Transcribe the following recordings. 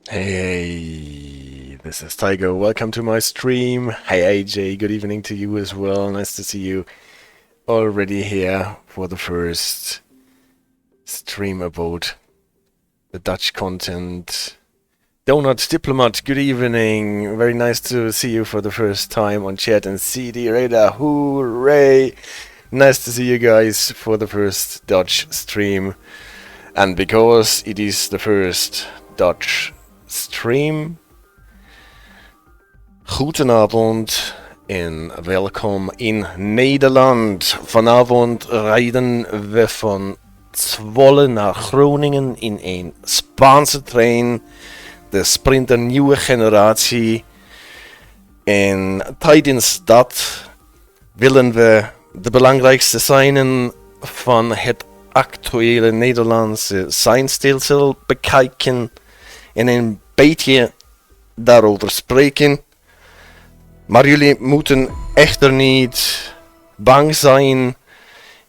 Hey, this is Tiger. Welcome to my stream. Hey AJ, good evening to you as well. Nice to see you already here for the first stream about the Dutch content. Donut Diplomat, good evening. Very nice to see you for the first time on chat and CD Radar. Hooray! Nice to see you guys for the first Dutch stream. And because it is the first Dutch stream. Goedenavond en welkom in Nederland. Vanavond rijden we van Zwolle naar Groningen in een Spaanse trein. De sprinter Nieuwe Generatie. En tijdens dat willen we de belangrijkste seinen van het actuele Nederlandse seinstelsel bekijken. En een beetje daarover spreken. Maar jullie moeten echter niet bang zijn.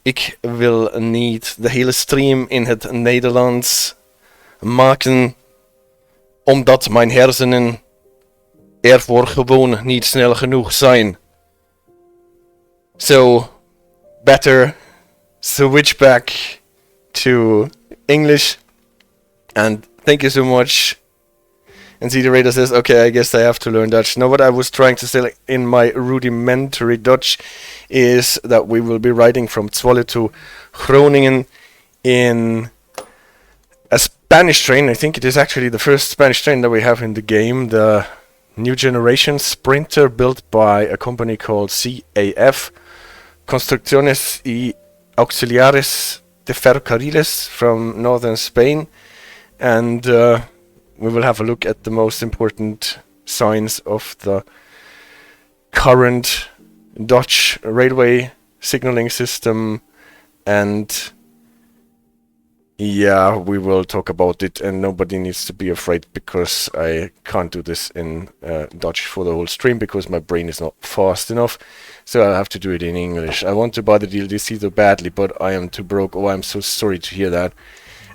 Ik wil niet de hele stream in het Nederlands maken. Omdat mijn hersenen ervoor gewoon niet snel genoeg zijn. So, better switch back to English. And thank you so much. And the Raider says, okay, I guess I have to learn Dutch. Now what I was trying to say in my rudimentary Dutch is that we will be riding from Zwolle to Groningen in a Spanish train. I think it is actually the first Spanish train that we have in the game. The new generation sprinter built by a company called CAF Construcciones y Auxiliares de Ferrocarriles from northern Spain. And we will have a look at the most important signs of the current Dutch railway signaling system, and yeah, we will talk about it, and nobody needs to be afraid because I can't do this in Dutch for the whole stream because my brain is not fast enough, so I'll have to do it in English. I want to buy the DLC so badly, but I am too broke. Oh, I'm so sorry to hear that.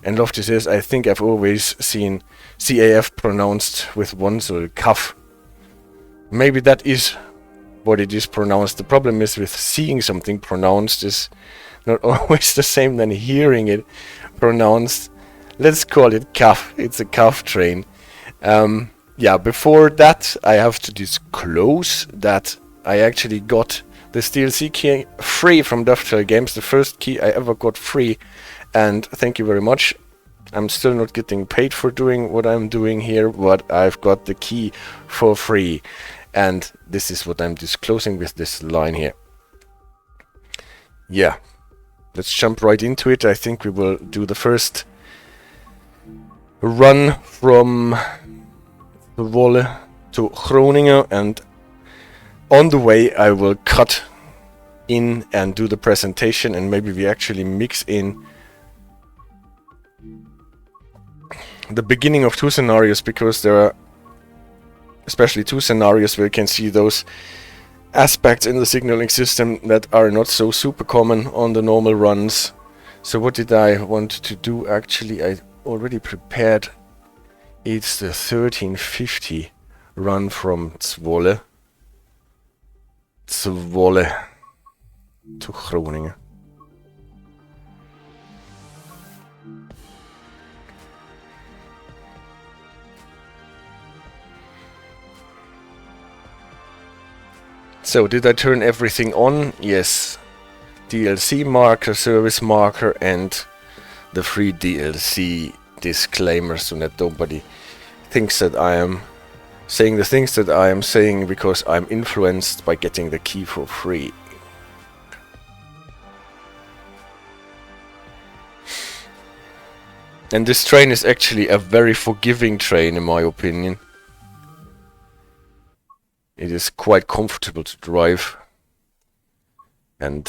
And Lofty says, I think I've always seen CAF pronounced with one syllable, CAF. Maybe that is what it is pronounced. The problem is with seeing something pronounced is not always the same than hearing it pronounced. Let's call it CAF. It's a CAF train. Yeah, before that I have to disclose that I actually got this DLC key free from Dovetail Games. The first key I ever got free. And thank you very much. I'm still not getting paid for doing what I'm doing here, but I've got the key for free. And this is what I'm disclosing with this line here. Yeah, let's jump right into it. I think we will do the first run from Zwolle to Groningen, and on the way I will cut in and do the presentation, and maybe we actually mix in the beginning of two scenarios, because there are especially two scenarios where you can see those aspects in the signaling system that are not so super common on the normal runs. So what did I want to do? Actually, I already prepared. It's the 1350 run from Zwolle to Groningen. So, did I turn everything on? Yes. DLC marker, service marker, and the free DLC disclaimer, so that nobody thinks that I am saying the things that I am saying because I'm influenced by getting the key for free. And this train is actually a very forgiving train, in my opinion. It is quite comfortable to drive, and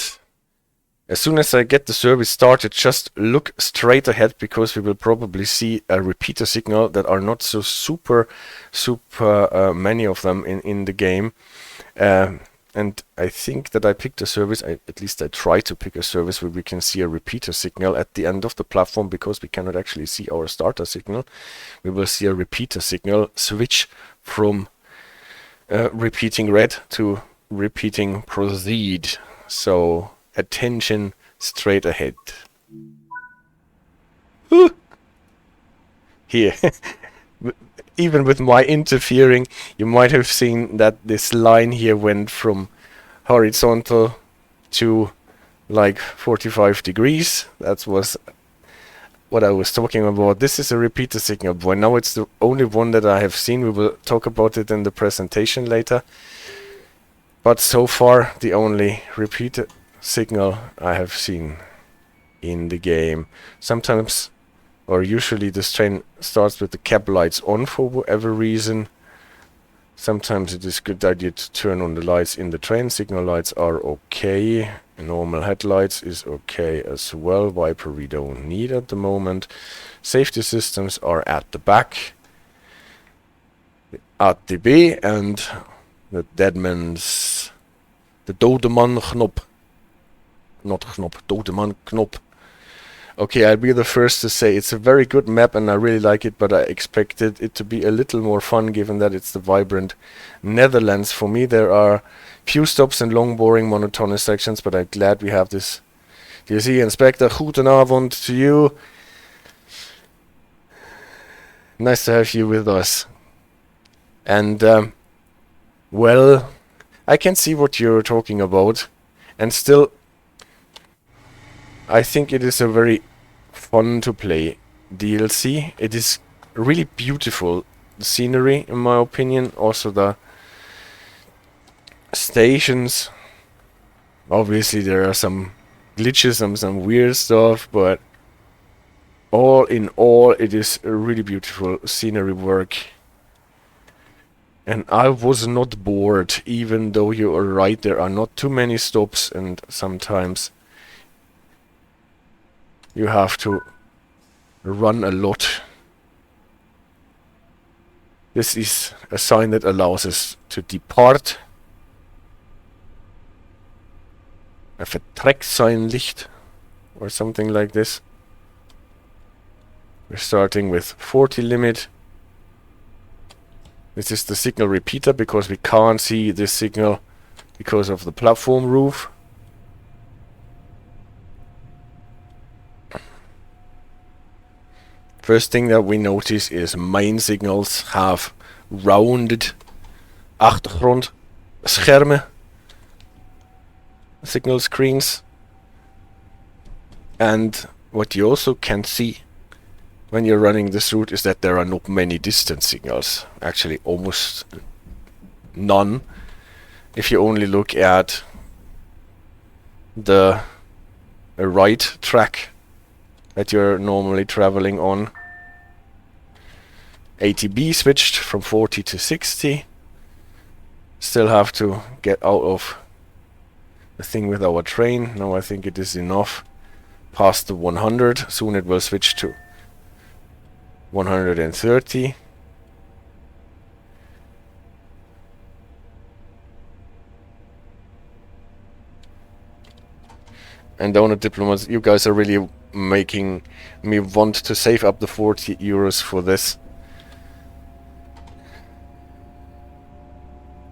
as soon as I get the service started, just look straight ahead, because we will probably see a repeater signal that are not so super many of them in the game. and I think that I picked a service, at least I try to pick a service where we can see a repeater signal at the end of the platform, because we cannot actually see our starter signal. We will see a repeater signal switch from repeating red to repeating proceed. So attention, straight ahead. Here. Even with my interfering, you might have seen that this line here went from horizontal to like 45 degrees. That was what I was talking about. This is a repeater signal, but now it's the only one that I have seen. We will talk about it in the presentation later. But so far, the only repeater signal I have seen in the game. Sometimes, or usually, this train starts with the cab lights on for whatever reason. Sometimes it is a good idea to turn on the lights in the train. Signal lights are okay. Normal headlights is okay as well. Wiper we don't need at the moment. Safety systems are at the back. At the B, and the Deadman's... the Dodeman knop. Not knop, Dodeman knop. Okay, I'll be the first to say it's a very good map and I really like it, but I expected it to be a little more fun given that it's the vibrant Netherlands. For me, there are few stops and long, boring, monotonous sections, but I'm glad we have this DLC. Inspector, goedenavond to you. Nice to have you with us. And, well, I can see what you're talking about, and still... I think it is a very fun to play DLC. It is really beautiful, the scenery in my opinion, also the stations. Obviously there are some glitches and some weird stuff, but all in all it is a really beautiful scenery work. And I was not bored, even though you are right, there are not too many stops and sometimes you have to run a lot. This is a sign that allows us to depart. A Vertrekseinlicht or something like this. We're starting with 40 limit. This is the signal repeater because we can't see this signal because of the platform roof. First thing that we notice is main signals have rounded achtergrondschermen, signal screens. And what you also can see when you're running this route is that there are not many distance signals. Actually almost none. If you only look at the right track that you're normally traveling on. ATB switched from 40 to 60. Still have to get out of the thing with our train. Now I think it is enough. Past the 100. Soon it will switch to 130. And Donut Diplomats, you guys are really making me want to save up the 40 euros for this.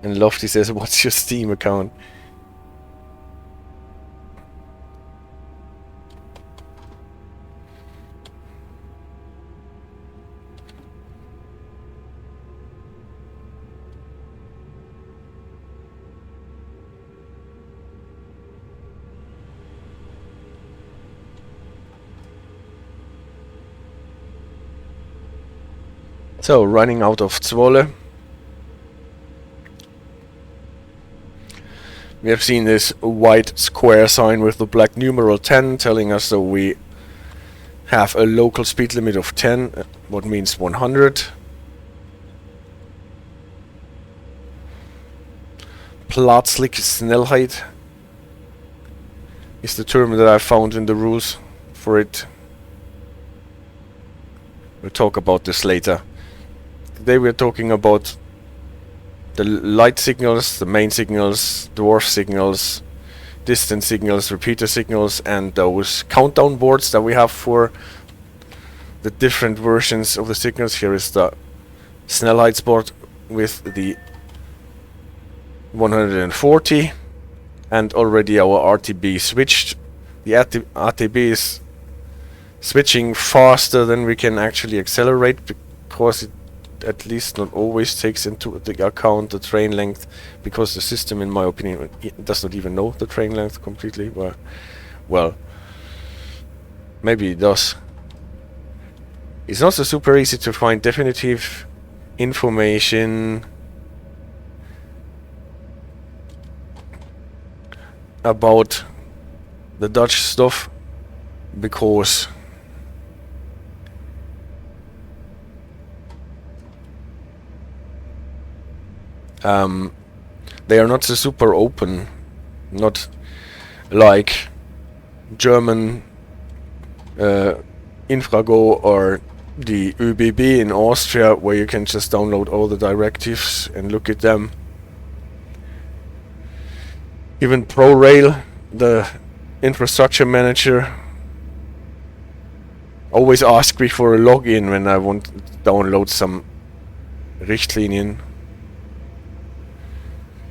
And Lofty says, what's your Steam account? So, running out of Zwolle. We have seen this white square sign with the black numeral 10 telling us that we have a local speed limit of 10, what means 100. Plaatselijke snelheid is the term that I found in the rules for it. We'll talk about this later. Today we're talking about the light signals, the main signals, dwarf signals, distance signals, repeater signals, and those countdown boards that we have for the different versions of the signals. Here is the snelheidsbord with the 140, and already our RTB switched. The RTB is switching faster than we can actually accelerate, because it at least not always takes into the account the train length, because the system, in my opinion, does not even know the train length completely. Well, maybe it does. It's not so super easy to find definitive information about the Dutch stuff, because they are not so super open, not like German Infrago or the ÖBB in Austria, where you can just download all the directives and look at them. Even ProRail, the infrastructure manager, always asks me for a login when I want to download some Richtlinien.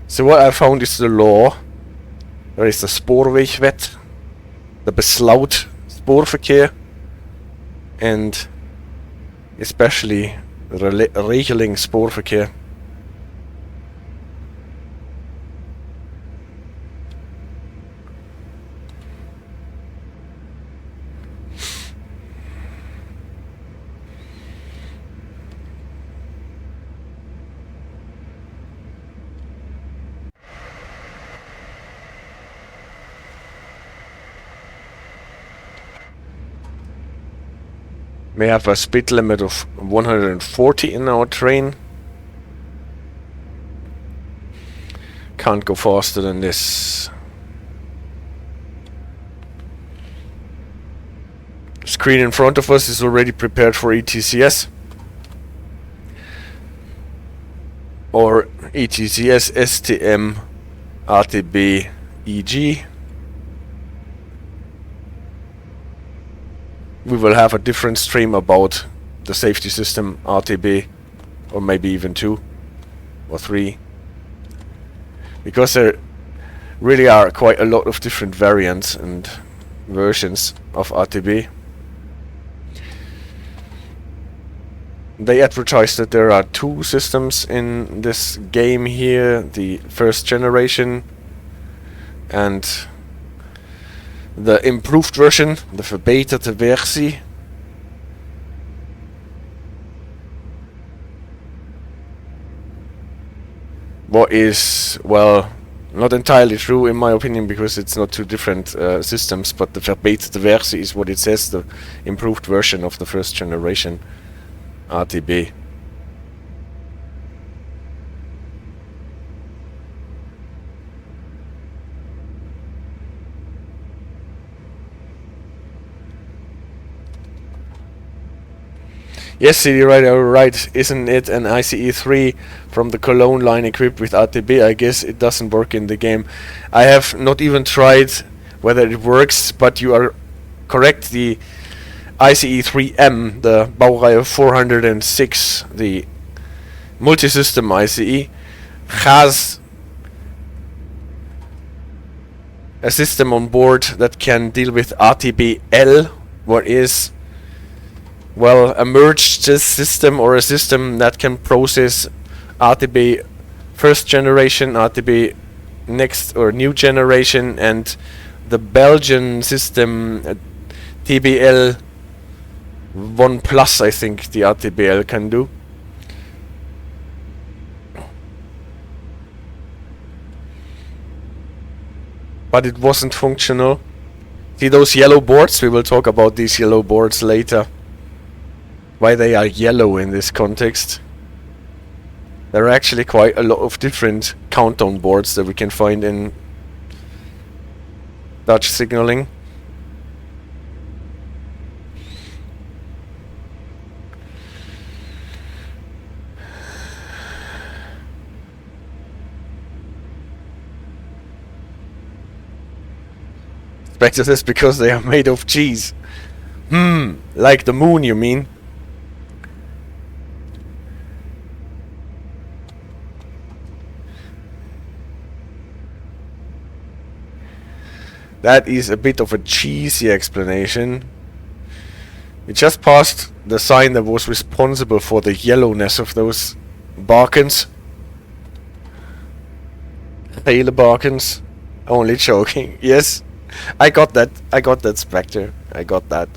So what I found is the law. There is the Spoorwegwet, the Besluit Spoorverkeer, and especially the Herhalingssein. We have a speed limit of 140 in our train. Can't go faster than this. Screen in front of us is already prepared for ETCS. Or ETCS, STM, RTB, EG. We will have a different stream about the safety system, RTB, or maybe even 2 or 3, because there really are quite a lot of different variants and versions of RTB. They advertise that there are 2 systems in this game here, the first generation and the improved version, the verbeterde versie. What is, well, not entirely true in my opinion, because it's not 2 different systems, but the verbeterde versie is what it says, the improved version of the first generation RTB. Yes, CD right, right. Isn't it an ICE3 from the Cologne line equipped with RTB? I guess it doesn't work in the game. I have not even tried whether it works, but you are correct. The ICE3M, the Baureihe 406, the multi-system ICE, has a system on board that can deal with RTBL, what is, well, a merged system, or a system that can process RTB first generation, RTB next or new generation, and the Belgian system TBL 1 plus, I think the RTBL can do. But it wasn't functional. See those yellow boards? We will talk about these yellow boards later. Why they are yellow in this context. There are actually quite a lot of different countdown boards that we can find in Dutch signaling. expected this because they are made of cheese. Like the moon, you mean? That is a bit of a cheesy explanation. We just passed the sign that was responsible for the yellowness of those barkens. Pale barkens. Only joking. Yes, I got that. I got that, Spectre. I got that.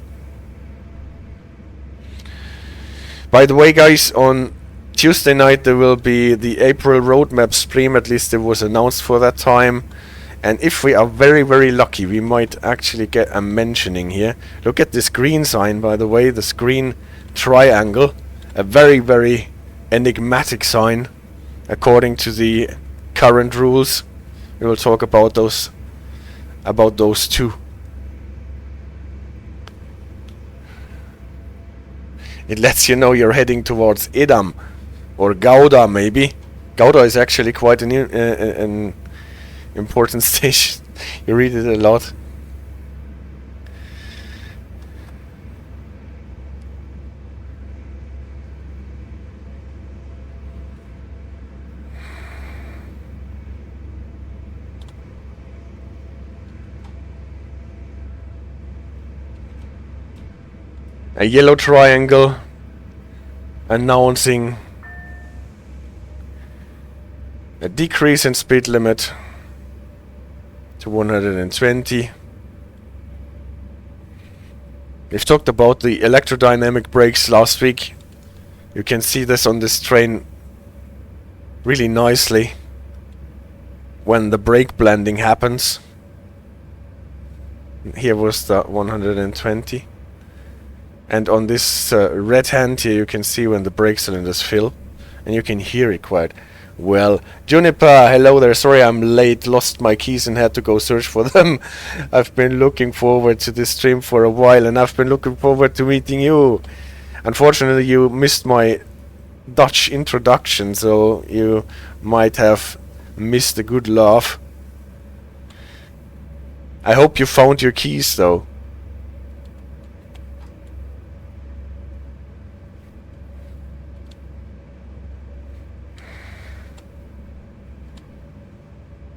By the way, guys, on Tuesday night there will be the April roadmap stream. At least it was announced for that time. And if we are very, very lucky, we might actually get a mentioning here. Look at this green sign, by the way, this green triangle. A very, very enigmatic sign, according to the current rules. We will talk about those too. It lets you know you're heading towards Edam, or Gouda maybe. Gouda is actually quite an important station. You read it a lot. A yellow triangle announcing a decrease in speed limit to 120. We've talked about the electrodynamic brakes last week. You can see this on this train really nicely when the brake blending happens. Here was the 120. And on this red hand here you can see when the brake cylinders fill. And you can hear it quite well. Juniper, hello there. Sorry I'm late. Lost my keys and had to go search for them. I've been looking forward to this stream for a while, and I've been looking forward to meeting you. Unfortunately, you missed my Dutch introduction, so you might have missed a good laugh. I hope you found your keys, though.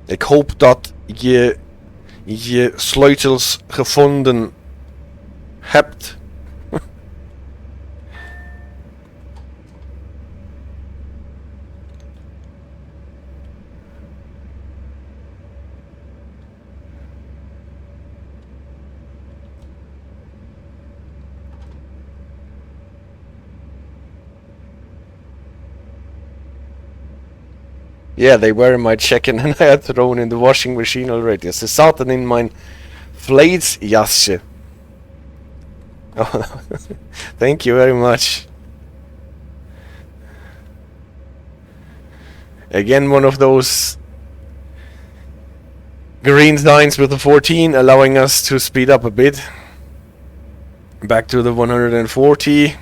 Ik hoop dat je je sleutels gevonden hebt. Yeah, they were in my check-in and I had thrown in the washing machine already. Ze zaten in mijn vleesjasje. Oh, thank you very much. Again, one of those green signs with the 14, allowing us to speed up a bit. Back to the 140.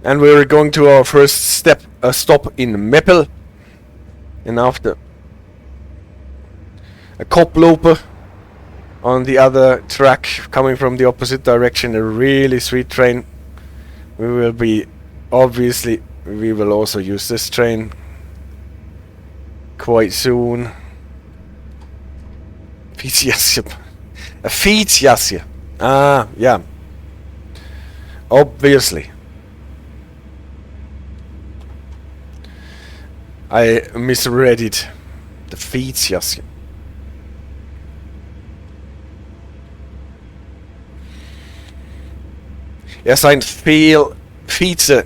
And we're going to our first stop in Meppel. And after a koploper on the other track coming from the opposite direction, a really sweet train. We will be, obviously, we will also use this train quite soon. Fietsjasje. A fietsjasje. Ah, yeah. Obviously. I misread it. De fietsjasje. Er zijn veel fietsen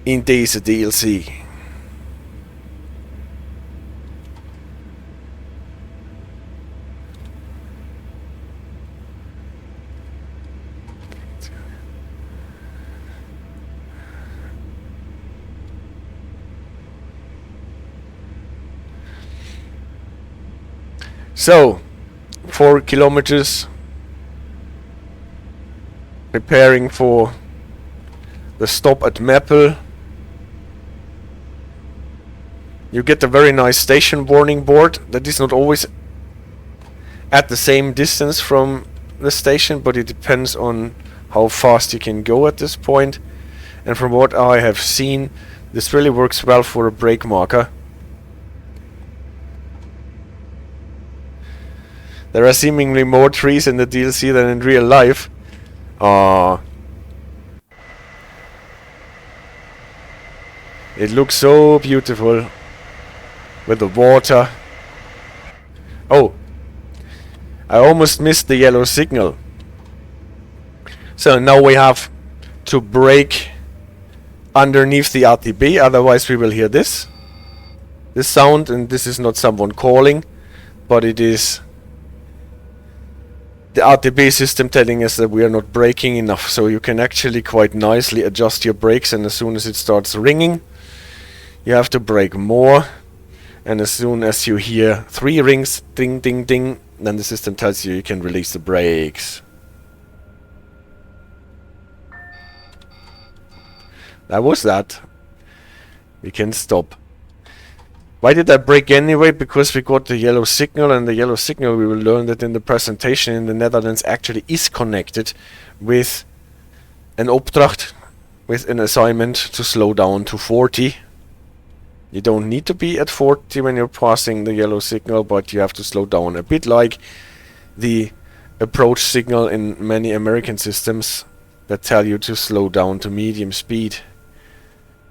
in deze DLC. So, 4 kilometers, preparing for the stop at Meppel. You get a very nice station warning board that is not always at the same distance from the station, but it depends on how fast you can go at this point. And from what I have seen, this really works well for a brake marker. There are seemingly more trees in the DLC than in real life. It looks so beautiful with the water. Oh, I almost missed the yellow signal. So now we have to brake underneath the RTB, otherwise we will hear this sound, and this is not someone calling, but it is the RTB system telling us that we are not braking enough. So you can actually quite nicely adjust your brakes, and as soon as it starts ringing, you have to brake more, and as soon as you hear 3 rings, ding ding ding, then the system tells you can release the brakes. That was that. We can stop. Why did I brake anyway? Because we got the yellow signal, and the yellow signal, we will learn that in the presentation in the Netherlands, actually is connected with an opdracht, with an assignment to slow down to 40. You don't need to be at 40 when you're passing the yellow signal, but you have to slow down a bit, like the approach signal in many American systems that tell you to slow down to medium speed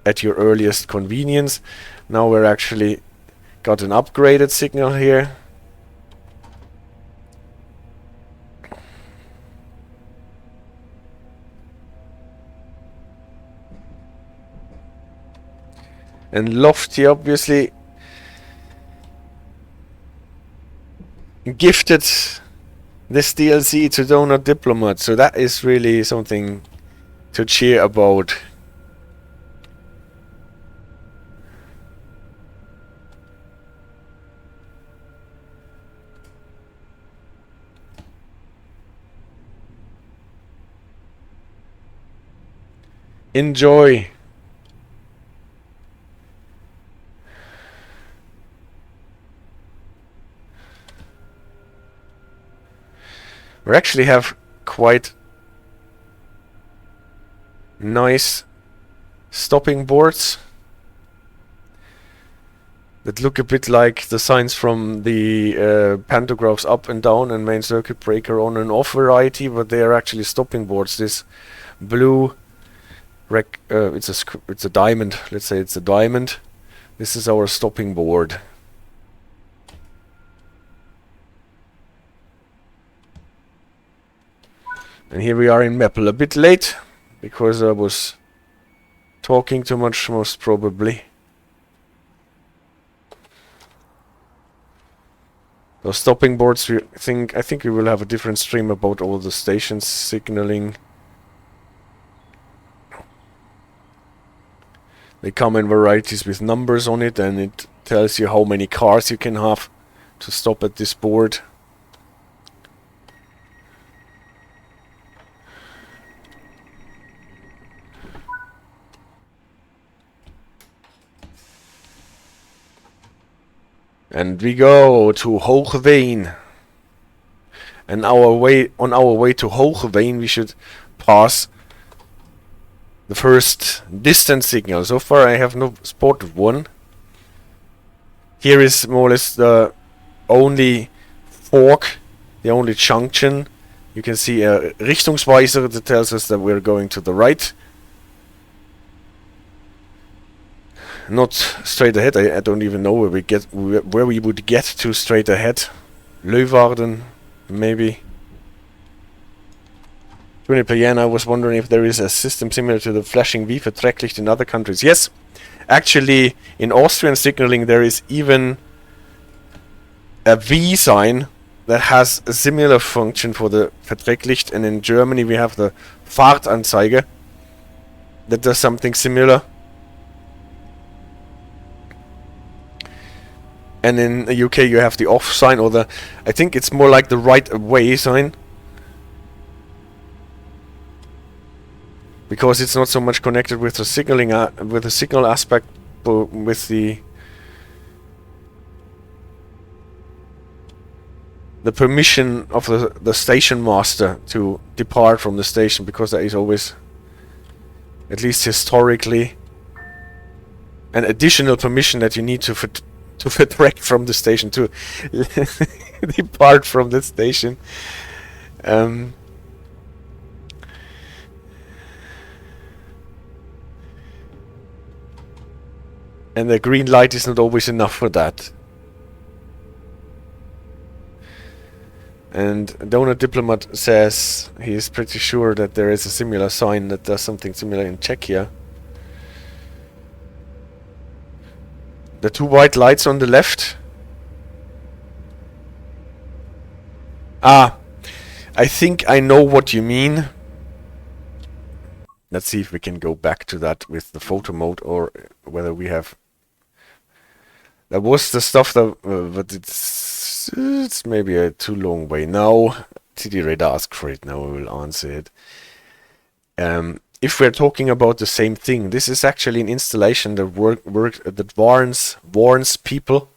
at your earliest convenience. Now we're actually got an upgraded signal here. And Lofty obviously gifted this DLC to Donut Diplomat, so that is really something to cheer about. Enjoy. We actually have quite nice stopping boards that look a bit like the signs from the pantographs up and down and main circuit breaker on and off variety, but they are actually stopping boards. This blue it's a diamond. Let's say it's a diamond. This is our stopping board. And here we are in Meppel, a bit late because I was talking too much, most probably. Those stopping boards, I think we will have a different stream about all the stations signaling. They come in varieties with numbers on it, and it tells you how many cars you can have to stop at this board. And we go to Hooggeplaatste. And on our way to Hooggeplaatste, we should pass the first distance signal. So far I have not spotted one. Here is more or less the only fork, the only junction. You can see a Richtingswijzer that tells us that we're going to the right. Not straight ahead. I don't even know where we would get to straight ahead. Leeuwarden, maybe. I was wondering if there is a system similar to the flashing V Vertrekseinlicht in other countries. Yes, actually in Austrian signaling there is even a V sign that has a similar function for the Vertrekseinlicht, and in Germany we have the Fahrtanzeige that does something similar. And in the UK you have the off sign, or the, I think it's more like the right away sign. Because it's not so much connected with the signaling, with the signal aspect, but with the the permission of the station master to depart from the station, because there is always, at least historically, an additional permission that you need to vertrek from the station, to depart from the station. And the green light is not always enough for that. And Donut Diplomat says he is pretty sure that there is a similar sign that does something similar in Czechia. The two white lights on the left. Ah, I think I know what you mean. Let's see if we can go back to that with the photo mode, or whether we have... That was the stuff that... but it's maybe a too long way. Now, TD Radar asked for it, now I will answer it. If we're talking about the same thing, this is actually an installation that that warns people.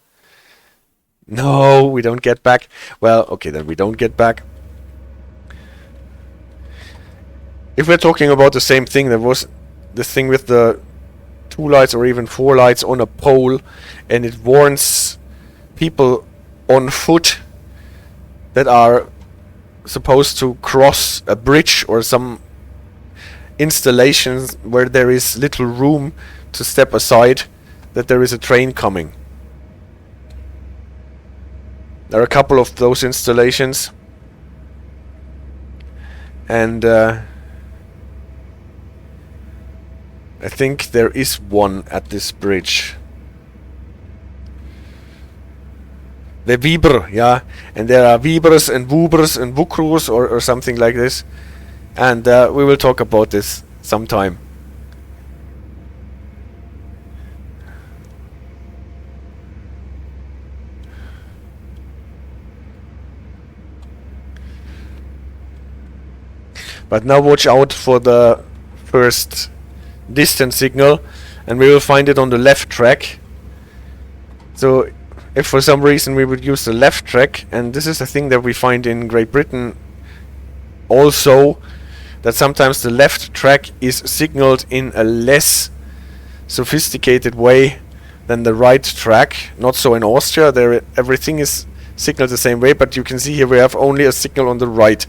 No, we don't get back. Well, okay, then we don't get back. If we're talking about the same thing, there was the thing with the 2 lights or even 4 lights on a pole, and it warns people on foot that are supposed to cross a bridge or some installations where there is little room to step aside, that there is a train coming. There are a couple of those installations, and I think there is one at this bridge. The Weber, yeah, and there are Webers and Wubers and Wukrus or something like this, and we will talk about this sometime. But now watch out for the first distance signal, and we will find it on the left track. So if for some reason we would use the left track, and this is a thing that we find in Great Britain also, that sometimes the left track is signaled in a less sophisticated way than the right track. Not so in Austria, there everything is signaled the same way, but you can see here we have only a signal on the right.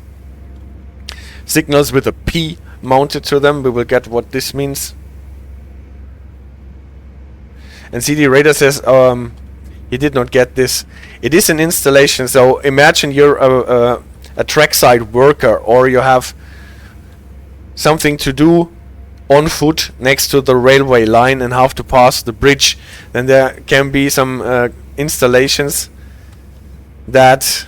Signals with a P mounted to them, we will get what this means. And CD Radar says he did not get this. It is an installation, so imagine you're a trackside worker, or you have something to do on foot next to the railway line and have to pass the bridge. Then there can be some installations that...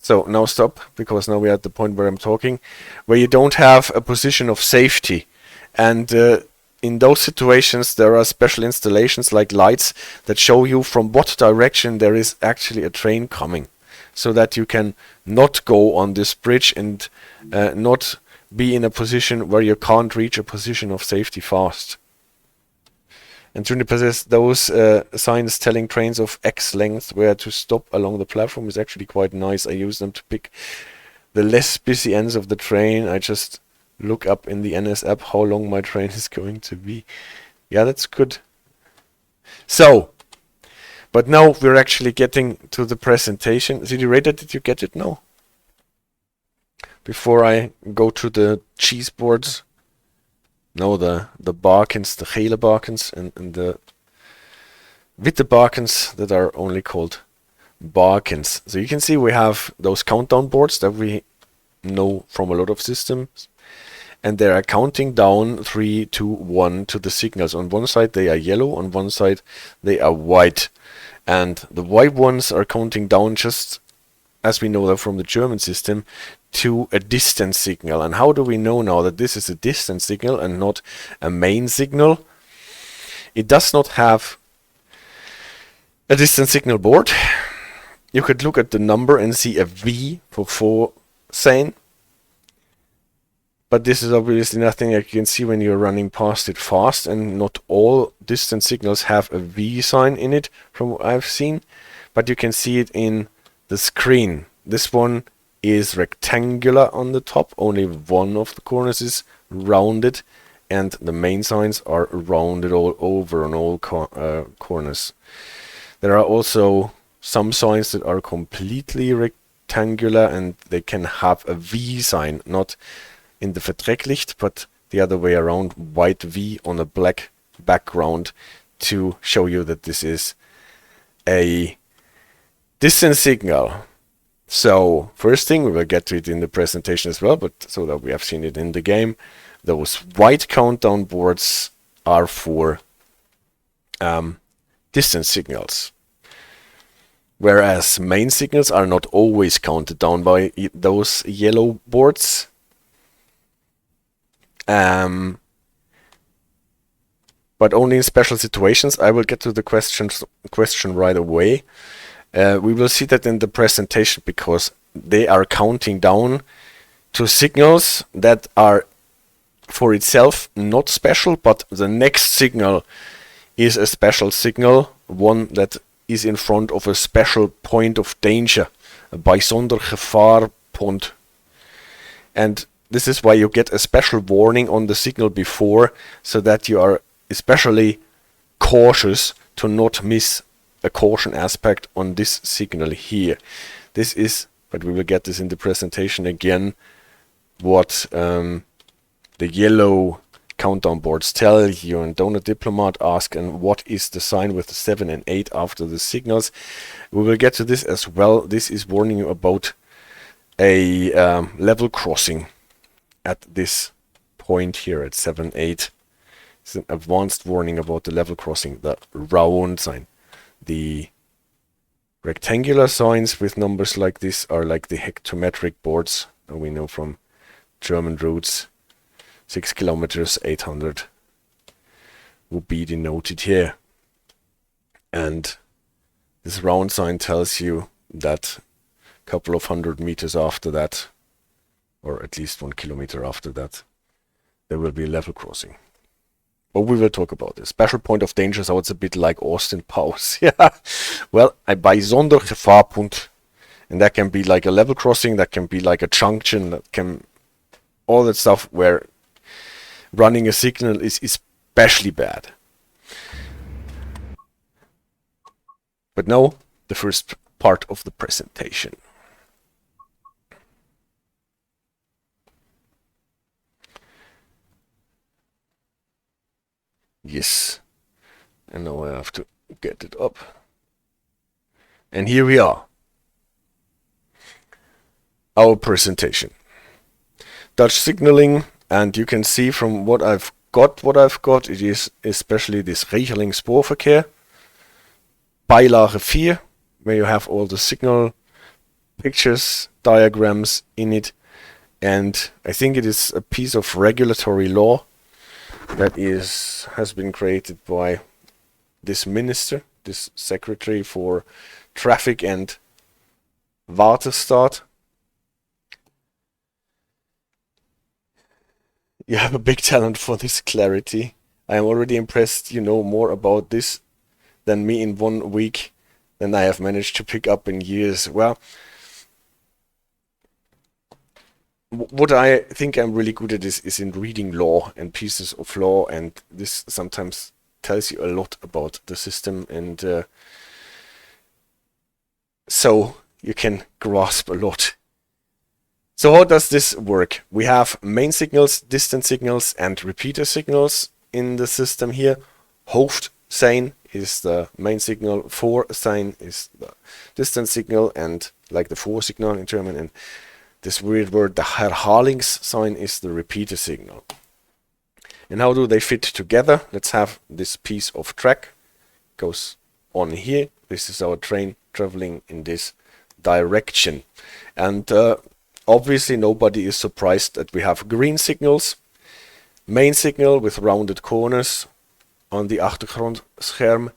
So now stop, because now we're at the point where I'm talking, where you don't have a position of safety. And in those situations there are special installations like lights that show you from what direction there is actually a train coming, so that you can not go on this bridge and not be in a position where you can't reach a position of safety fast. And Juniper says those signs telling trains of X length where to stop along the platform is actually quite nice. I use them to pick the less busy ends of the train. I just look up in the NS app how long my train is going to be. Yeah, that's good. So, but now we're actually getting to the presentation. CD Radar, did you get it now? Before I go to the cheese boards. No, the bakens, the gele bakens, and the witte bakens that are only called bakens. So you can see we have those countdown boards that we know from a lot of systems, and they are counting down 3, 2, 1 to the signals. On one side they are yellow, on one side they are white, and the white ones are counting down, just as we know that from the German system, to a distance signal. And how do we know now that this is a distance signal and not a main signal? It does not have a distance signal board. You could look at the number and see a V for Voorseinen, but this is obviously nothing that you can see when you're running past it fast, and not all distance signals have a V sign in it from what I've seen, but you can see it in the screen. this one is rectangular on the top, only one of the corners is rounded, and the main signs are rounded all over on all corners. There are also some signs that are completely rectangular, and they can have a V sign, not in the Vertrekseinlicht, but the other way around, white V on a black background, to show you that this is a distance signal. So first thing, we will get to it in the presentation as well, but so that we have seen it in the game, those white countdown boards are for distance signals, whereas main signals are not always counted down by those yellow boards. But only in special situations. I will get to the question right away. We will see that in the presentation, because they are counting down to signals that are for itself not special, but the next signal is a special signal, one that is in front of a special point of danger, a bijzonder gevaarpunt. And this is why you get a special warning on the signal before, so that you are especially cautious to not miss a caution aspect on this signal here. This is, but we will get this in the presentation again, what the yellow countdown boards tell you. And Donut Diplomat ask, and what is the sign with the 7 and 8 after the signals? We will get to this as well. This is warning you about a level crossing at this point here at 7, 8. It's an advanced warning about the level crossing, the round sign. The rectangular signs with numbers like this are like the hectometric boards, and we know from German routes, 6 kilometers, 800 will be denoted here. And this round sign tells you that a couple of 100 meters after that, or at least 1 kilometer after that, there will be a level crossing. But we will talk about this. Special point of danger, so it's a bit like Austin Powers. Yeah. Well, a bijzonder gevaarpunt. And that can be like a level crossing, that can be like a junction, that can... all that stuff where running a signal is especially bad. But now, the first part of the presentation. Yes, and now I have to get it up. And here we are. Our presentation. Dutch signaling, and you can see from what I've got, it is especially this Herhalingssein, Beilage 4, where you have all the signal pictures, diagrams in it, and I think it is a piece of regulatory law that has been created by this minister, this secretary for traffic and waterstaat. You have a big talent for this clarity. I am already impressed you know more about this than me in 1 week than I have managed to pick up in years. Well, what I think I'm really good at is in reading law and pieces of law, and this sometimes tells you a lot about the system, and so you can grasp a lot. So how does this work? We have main signals, distance signals, and repeater signals in the system here. Hoofdseinen is the main signal, Voorseinen is the distance signal, and like the Voorsignal in German, and this weird word, the Herhalingssein, is the repeater signal. And how do they fit together? Let's have this piece of track. Goes on here. This is our train traveling in this direction. And obviously nobody is surprised that we have green signals. Main signal with rounded corners on the achtergrondscherm.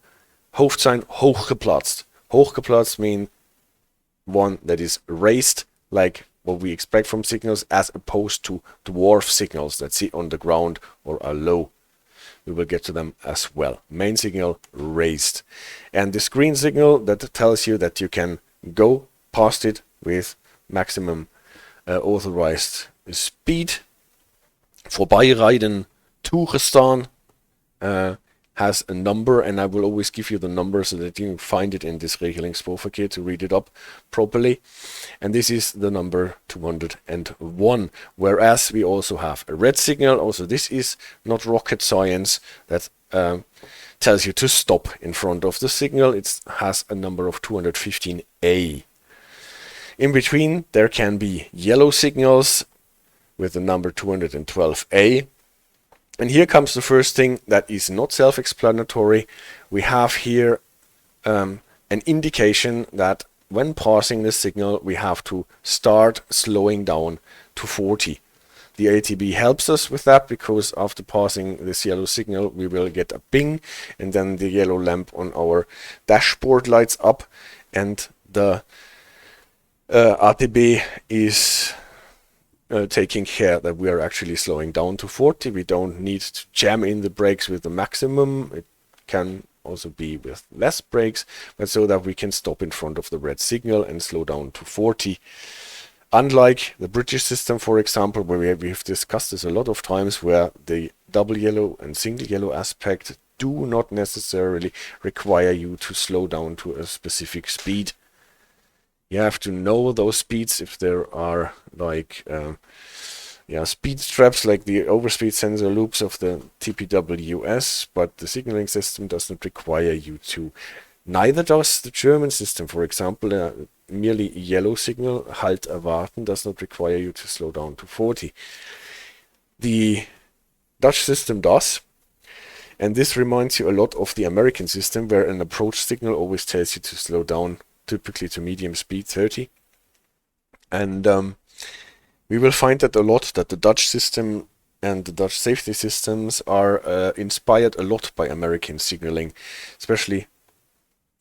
Hoofdseinen hooggeplaatst. Hooggeplaatst mean one that is raised, like what we expect from signals, as opposed to dwarf signals that sit on the ground or are low. We will get to them as well. Main signal raised. And this green signal that tells you that you can go past it with maximum authorized speed. Voorbijrijden toegestaan has a number, and I will always give you the number so that you can find it in this Regelingsspoorverkeer to read it up properly. And this is the number 201. Whereas we also have a red signal. Also, this is not rocket science. That tells you to stop in front of the signal. It has a number of 215A. In between, there can be yellow signals with the number 212A. And here comes the first thing that is not self-explanatory. We have here an indication that when passing the signal, we have to start slowing down to 40. The ATB helps us with that, because after passing this yellow signal, we will get a ping, and then the yellow lamp on our dashboard lights up, and the ATB is taking care that we are actually slowing down to 40. We don't need to jam in the brakes with the maximum. It can also be with less brakes, but so that we can stop in front of the red signal and slow down to 40. Unlike the British system, for example, where we've discussed this a lot of times, where the double yellow and single yellow aspect do not necessarily require you to slow down to a specific speed. You have to know those speeds if there are like speed straps like the overspeed sensor loops of the TPWS, but the signaling system doesn't require you to. Neither does the German system. For example, merely yellow signal, Halt erwarten, does not require you to slow down to 40. The Dutch system does. And this reminds you a lot of the American system, where an approach signal always tells you to slow down, typically to medium speed 30. And we will find that a lot, that the Dutch system and the Dutch safety systems are inspired a lot by American signaling. Especially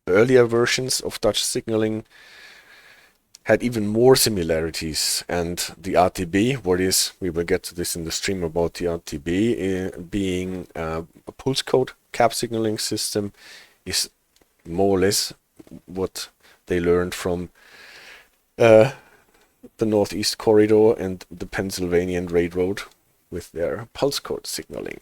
earlier versions of Dutch signaling had even more similarities, and the RTB, we will get to this in the stream about the RTB, being a pulse code cap signaling system, is more or less what they learned from the Northeast Corridor and the Pennsylvania Railroad with their pulse code signaling.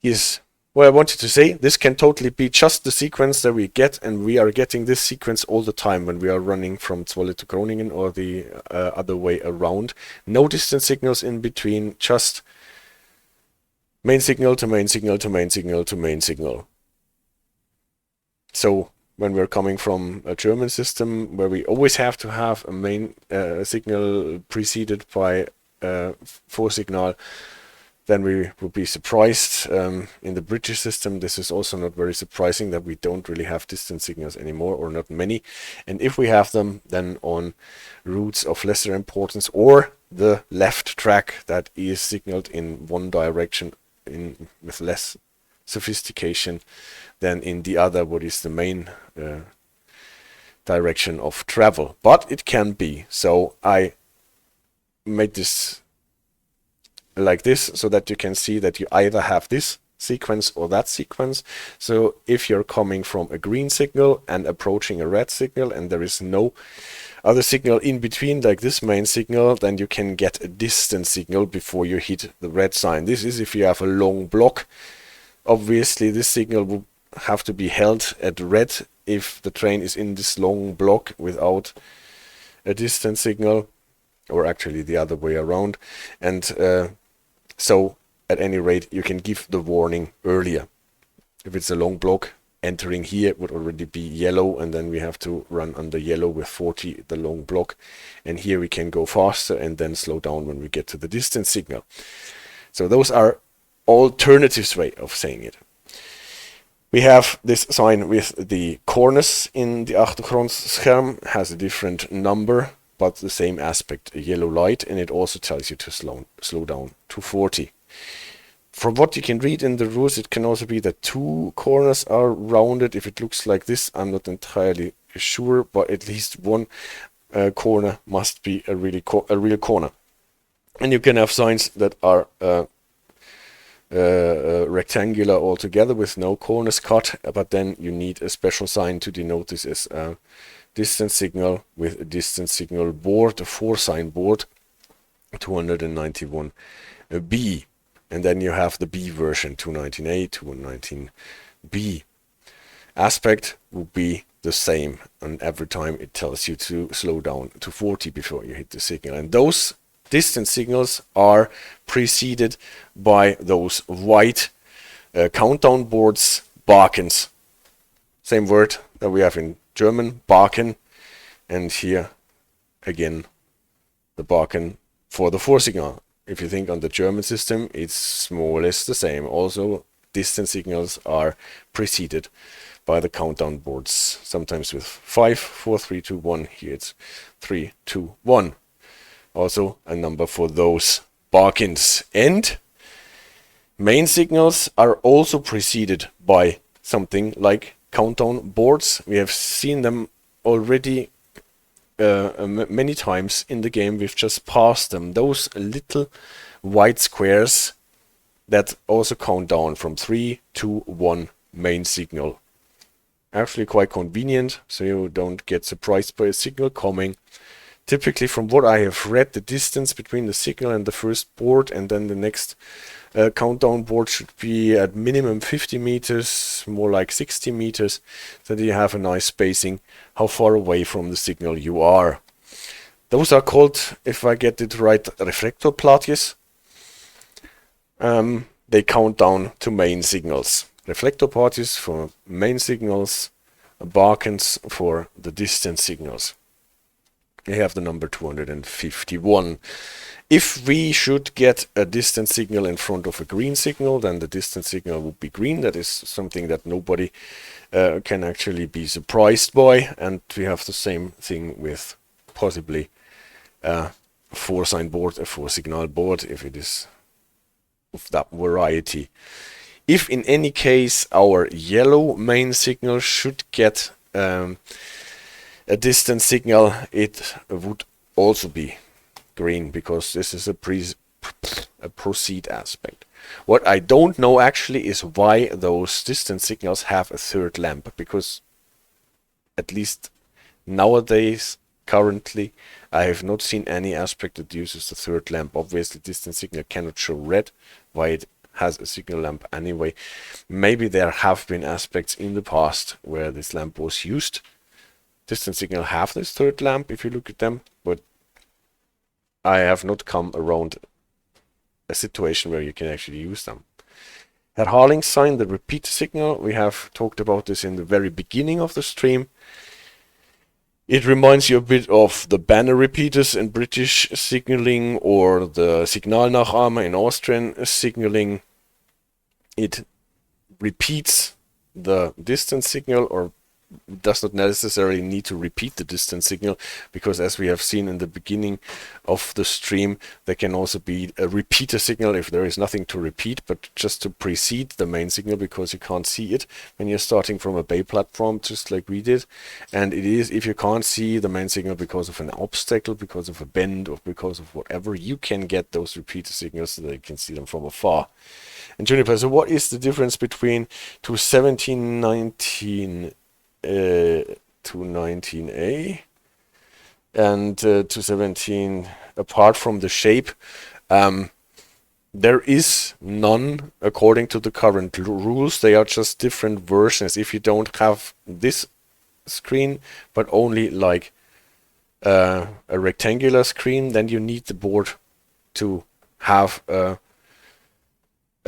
Yes, what I wanted to say, this can totally be just the sequence that we get, and we are getting this sequence all the time when we are running from Zwolle to Groningen, or the other way around. No distance signals in between, just main signal to main signal to main signal to main signal. So when we're coming from a German system where we always have to have a main signal preceded by Voorsignal, then we will be surprised. In the British system, this is also not very surprising that we don't really have distance signals anymore, or not many. And if we have them, then on routes of lesser importance, or the left track that is signaled in one direction with less sophistication than in the other, what is the main direction of travel. But it can be. So I made this like this so that you can see that you either have this sequence or that sequence. So if you're coming from a green signal and approaching a red signal, and there is no other signal in between, like this main signal, then you can get a distance signal before you hit the red sign. This is if you have a long block. Obviously, this signal will have to be held at red if the train is in this long block without a distance signal, or actually the other way around. And so at any rate, you can give the warning earlier. If it's a long block, entering here would already be yellow, and then we have to run under yellow with 40, the long block. And here we can go faster and then slow down when we get to the distance signal. So those are alternatives way of saying it. We have this sign with the corners in the achtergrondscherm, has a different number, but the same aspect, a yellow light, and it also tells you to slow down to 40. From what you can read in the rules, it can also be that two corners are rounded. If it looks like this, I'm not entirely sure, but at least one corner must be a real corner. And you can have signs that are rectangular altogether with no corners cut, but then you need a special sign to denote this as distance signal with a distance signal board, a Voorseinen board, 291B. And then you have the B version, 219A, 219B. Aspect will be the same, and every time it tells you to slow down to 40 before you hit the signal. And those distance signals are preceded by those white countdown boards, bakens. Same word that we have in German, baken, and here again the baken for the Vorsignal. If you think on the German system, it's more or less the same. Also, distance signals are preceded by the countdown boards, sometimes with 5, 4, 3, 2, 1. Here it's 3, 2, 1. Also a number for those bakens. And main signals are also preceded by something like countdown boards. We have seen them already many times in the game. We've just passed them. Those little white squares that also count down from 3 to 1 main signal. Actually quite convenient, so you don't get surprised by a signal coming. Typically, from what I have read, the distance between the signal and the first board and then the next countdown board should be at minimum 50 meters, more like 60 meters, so that you have a nice spacing how far away from the signal you are. Those are called, if I get it right, reflectorplaatjes. They count down to main signals. Reflectorplaatjes for main signals, bakens for the distance signals. We have the number 251. If we should get a distance signal in front of a green signal, then the distance signal would be green. That is something that nobody can actually be surprised by. And we have the same thing with possibly a Voorseinen board, a Voorsignal board, if it is of that variety. If in any case our yellow main signal should get a distance signal, it would also be green, because this is a proceed aspect. What I don't know actually is why those distance signals have a third lamp, because at least nowadays, currently, I have not seen any aspect that uses the third lamp. Obviously, distance signal cannot show red, why it has a signal lamp anyway. Maybe there have been aspects in the past where this lamp was used. Distance signal have this third lamp if you look at them, but I have not come around a situation where you can actually use them. Herhalingssein, the repeat signal, we have talked about this in the very beginning of the stream. It reminds you a bit of the banner repeaters in British signaling or the Signalnachahmer in Austrian signaling. It repeats the distance signal, or does not necessarily need to repeat the distance signal, because as we have seen in the beginning of the stream, there can also be a repeater signal if there is nothing to repeat, but just to precede the main signal, because you can't see it when you're starting from a bay platform, just like we did. And it is, if you can't see the main signal because of an obstacle, because of a bend, or because of whatever, you can get those repeater signals so that you can see them from afar. And Juniper, so what is the difference between 21719 219A and 217, apart from the shape? There is none according to the current rules. They are just different versions. If you don't have this screen but only like a rectangular screen, then you need the board to have a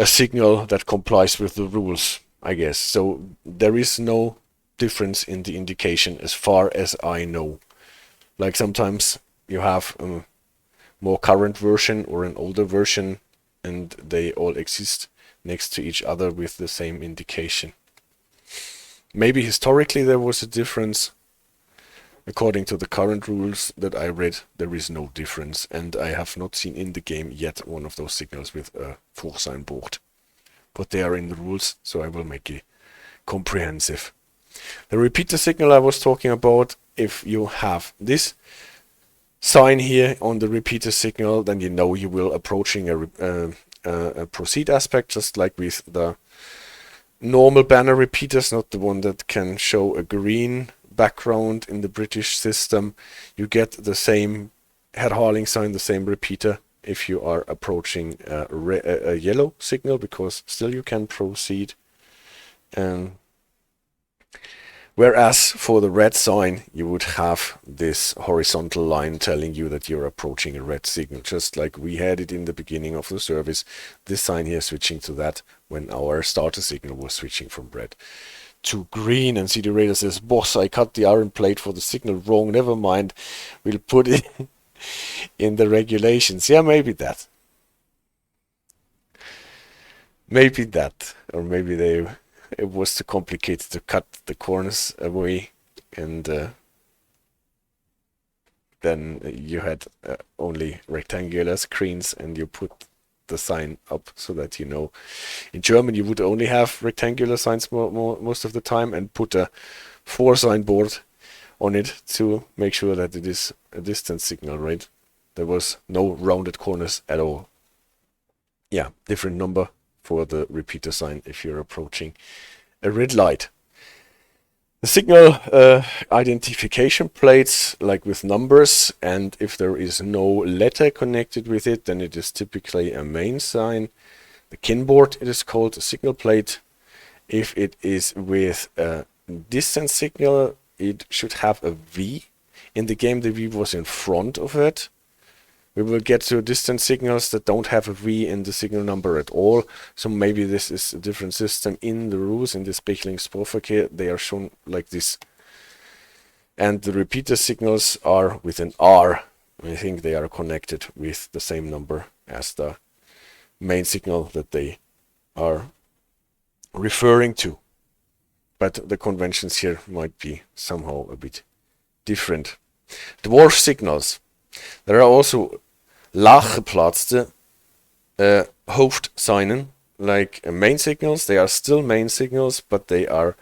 signal that complies with the rules, I guess. So there is no difference in the indication as far as I know. Like sometimes you have a more current version or an older version, and they all exist next to each other with the same indication. Maybe historically there was a difference. According to the current rules that I read, there is no difference, and I have not seen in the game yet one of those signals with a Voorseinen board. But they are in the rules, so I will make it comprehensive. The repeater signal I was talking about, if you have this sign here on the repeater signal, then you know you will approaching a proceed aspect, just like with the normal banner repeaters, not the one that can show a green background in the British system. You get the same Herhalingssein, the same repeater, if you are approaching a yellow signal, because still you can proceed. Whereas for the red sign, you would have this horizontal line telling you that you're approaching a red signal, just like we had it in the beginning of the service. This sign here switching to that when our starter signal was switching from red to green. And CD Radar says, boss, I cut the iron plate for the signal wrong. Never mind. We'll put it in the regulations. Yeah, maybe that. Maybe that. Or maybe it was too complicated to cut the corners away, and then you had only rectangular screens, and you put the sign up so that you know. In German you would only have rectangular signs most of the time, and put a Voorseinen board on it to make sure that it is a distance signal, right? There was no rounded corners at all. Yeah, different number for the repeater sign if you're approaching a red light. The signal identification plates, like with numbers, and if there is no letter connected with it, then it is typically a main sign. The kenbord, it is called a signal plate. If it is with a distance signal, it should have a V. In the game, the V was in front of it. We will get to distance signals that don't have a V in the signal number at all. So maybe this is a different system. In the rules, in this Spårverkehr, they are shown like this. And the repeater signals are with an R. I think they are connected with the same number as the main signal that they are referring to. But the conventions here might be somehow a bit different. Dwarf signals. There are also laaggeplaatste Hoofdseinen, like main signals. They are still main signals, but they are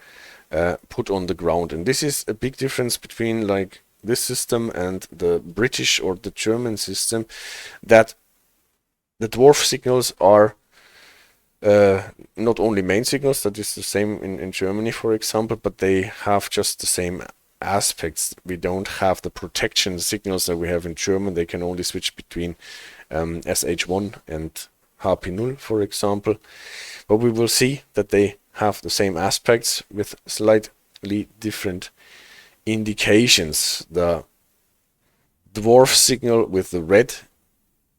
put on the ground. And this is a big difference between like this system and the British or the German system, that the dwarf signals are not only main signals, that is the same in Germany, for example, but they have just the same aspects. We don't have the protection signals that we have in German. They can only switch between SH1 and HP0, for example. But we will see that they have the same aspects with slightly different indications. The dwarf signal with the red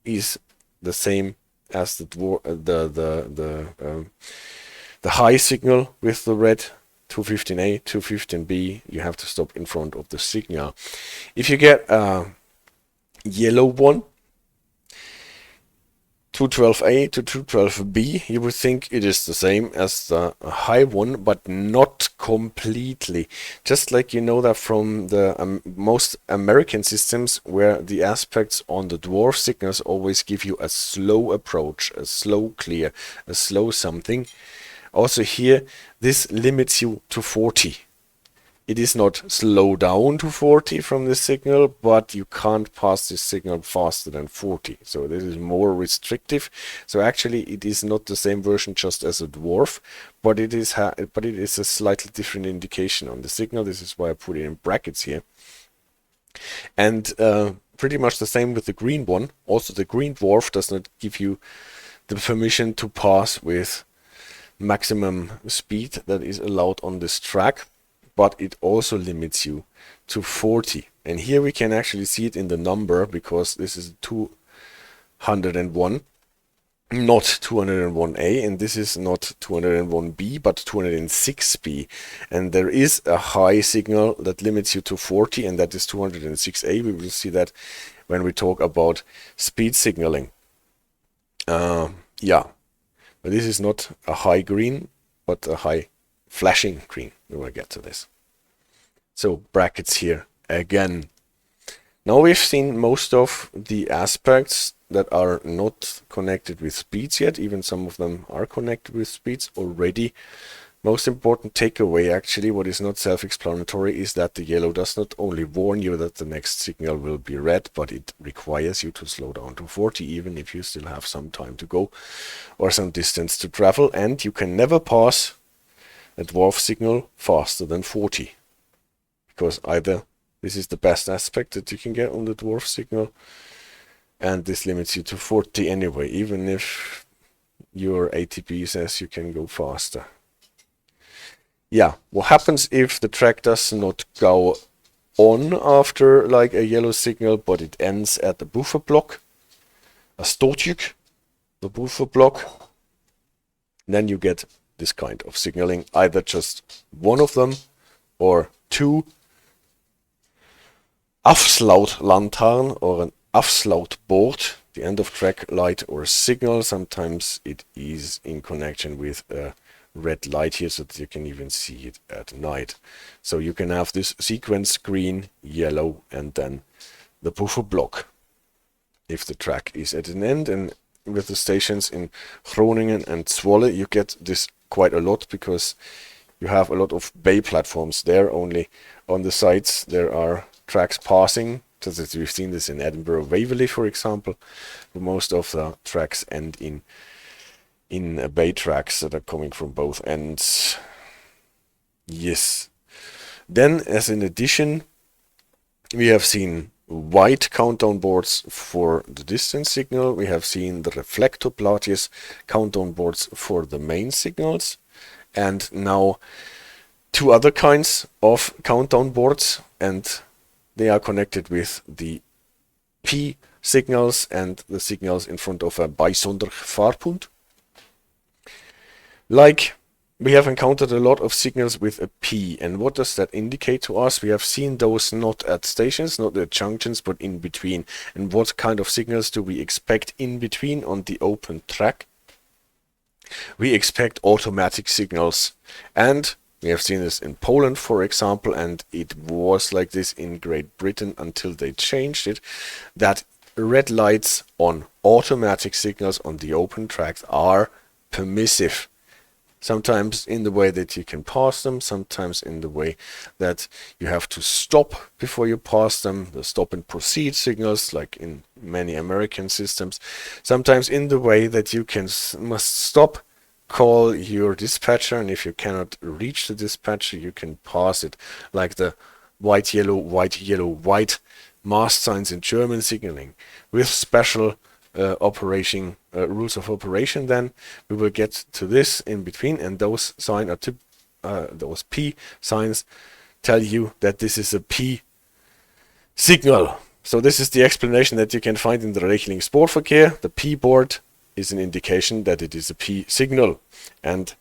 is the same as the high signal with the red. 215A, 215B, you have to stop in front of the signal. If you get a yellow one, 212A to 212B, you would think it is the same as the high one, but not completely. Just like you know that from the most American systems, where the aspects on the dwarf signals always give you a slow approach, a slow clear, a slow something. Also here, this limits you to 40. It is not slow down to 40 from this signal, but you can't pass this signal faster than 40. So this is more restrictive. So actually it is not the same version just as a dwarf, but it is a slightly different indication on the signal. This is why I put it in brackets here. And pretty much the same with the green one. Also the green dwarf does not give you the permission to pass with maximum speed that is allowed on this track, but it also limits you to 40. And here we can actually see it in the number, because this is 201, not 201A, and this is not 201B, but 206B. And there is a high signal that limits you to 40, and that is 206A. We will see that when we talk about speed signaling. Yeah. But this is not a high green, but a high flashing green. We will get to this. So brackets here again. Now we've seen most of the aspects that are not connected with speeds yet. Even some of them are connected with speeds already. Most important takeaway, actually, what is not self-explanatory, is that the yellow does not only warn you that the next signal will be red, but it requires you to slow down to 40, even if you still have some time to go or some distance to travel. And you can never pass a dwarf signal faster than 40, because either this is the best aspect that you can get on the Dwarf signal, and this limits you to 40 anyway, even if your ATP says you can go faster. Yeah, what happens if the track does not go on after like a yellow signal, but it ends at the buffer block, a stootjuk, the buffer block? Then you get this kind of signaling, either just one of them or two afsluitlantaarn or an afsluitbord, the end of track light or signal. Sometimes it is in connection with a red light here, so that you can even see it at night. So you can have this sequence green, yellow, and then the buffer block if the track is at an end. And with the stations in Groningen and Zwolle, you get this quite a lot, because you have a lot of bay platforms there. Only on the sides there are tracks passing, so that we've seen this in Edinburgh Waverley, for example. Most of the tracks end in bay tracks that are coming from both ends. Yes. Then, as an addition, we have seen white countdown boards for the distance signal. We have seen the reflectorplaatjes, countdown boards for the main signals. And now two other kinds of countdown boards, and they are connected with the P signals and the signals in front of a bijzonder vaarpunt. Like, we have encountered a lot of signals with a P, and what does that indicate to us? We have seen those not at stations, not at junctions, but in between. And what kind of signals do we expect in between on the open track? We expect automatic signals, and we have seen this in Poland, for example, and it was like this in Great Britain until they changed it, that red lights on automatic signals on the open tracks are permissive. Sometimes in the way that you can pass them, sometimes in the way that you have to stop before you pass them, the stop and proceed signals, like in many American systems. Sometimes in the way that you must stop, call your dispatcher, and if you cannot reach the dispatcher, you can pass it, like the white, yellow, white, yellow, white mast signs in German signaling, with special rules of operation. Then we will get to this in between, and those those P signs tell you that this is a P signal. So this is the explanation that you can find in the Herhalingssein. The P board is an indication that it is a P signal, and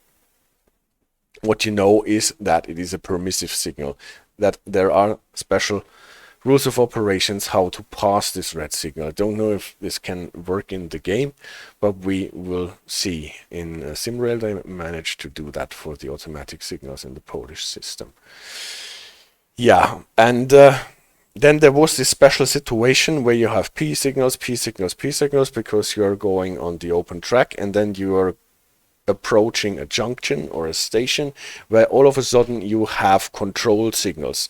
what you know is that it is a permissive signal, that there are special rules of operations how to pass this red signal. I don't know if this can work in the game, but we will see. In SimRail they managed to do that for the automatic signals in the Polish system. Yeah, and then there was this special situation where you have P signals, P signals, P signals, because you are going on the open track, and then you are approaching a junction or a station where all of a sudden you have control signals.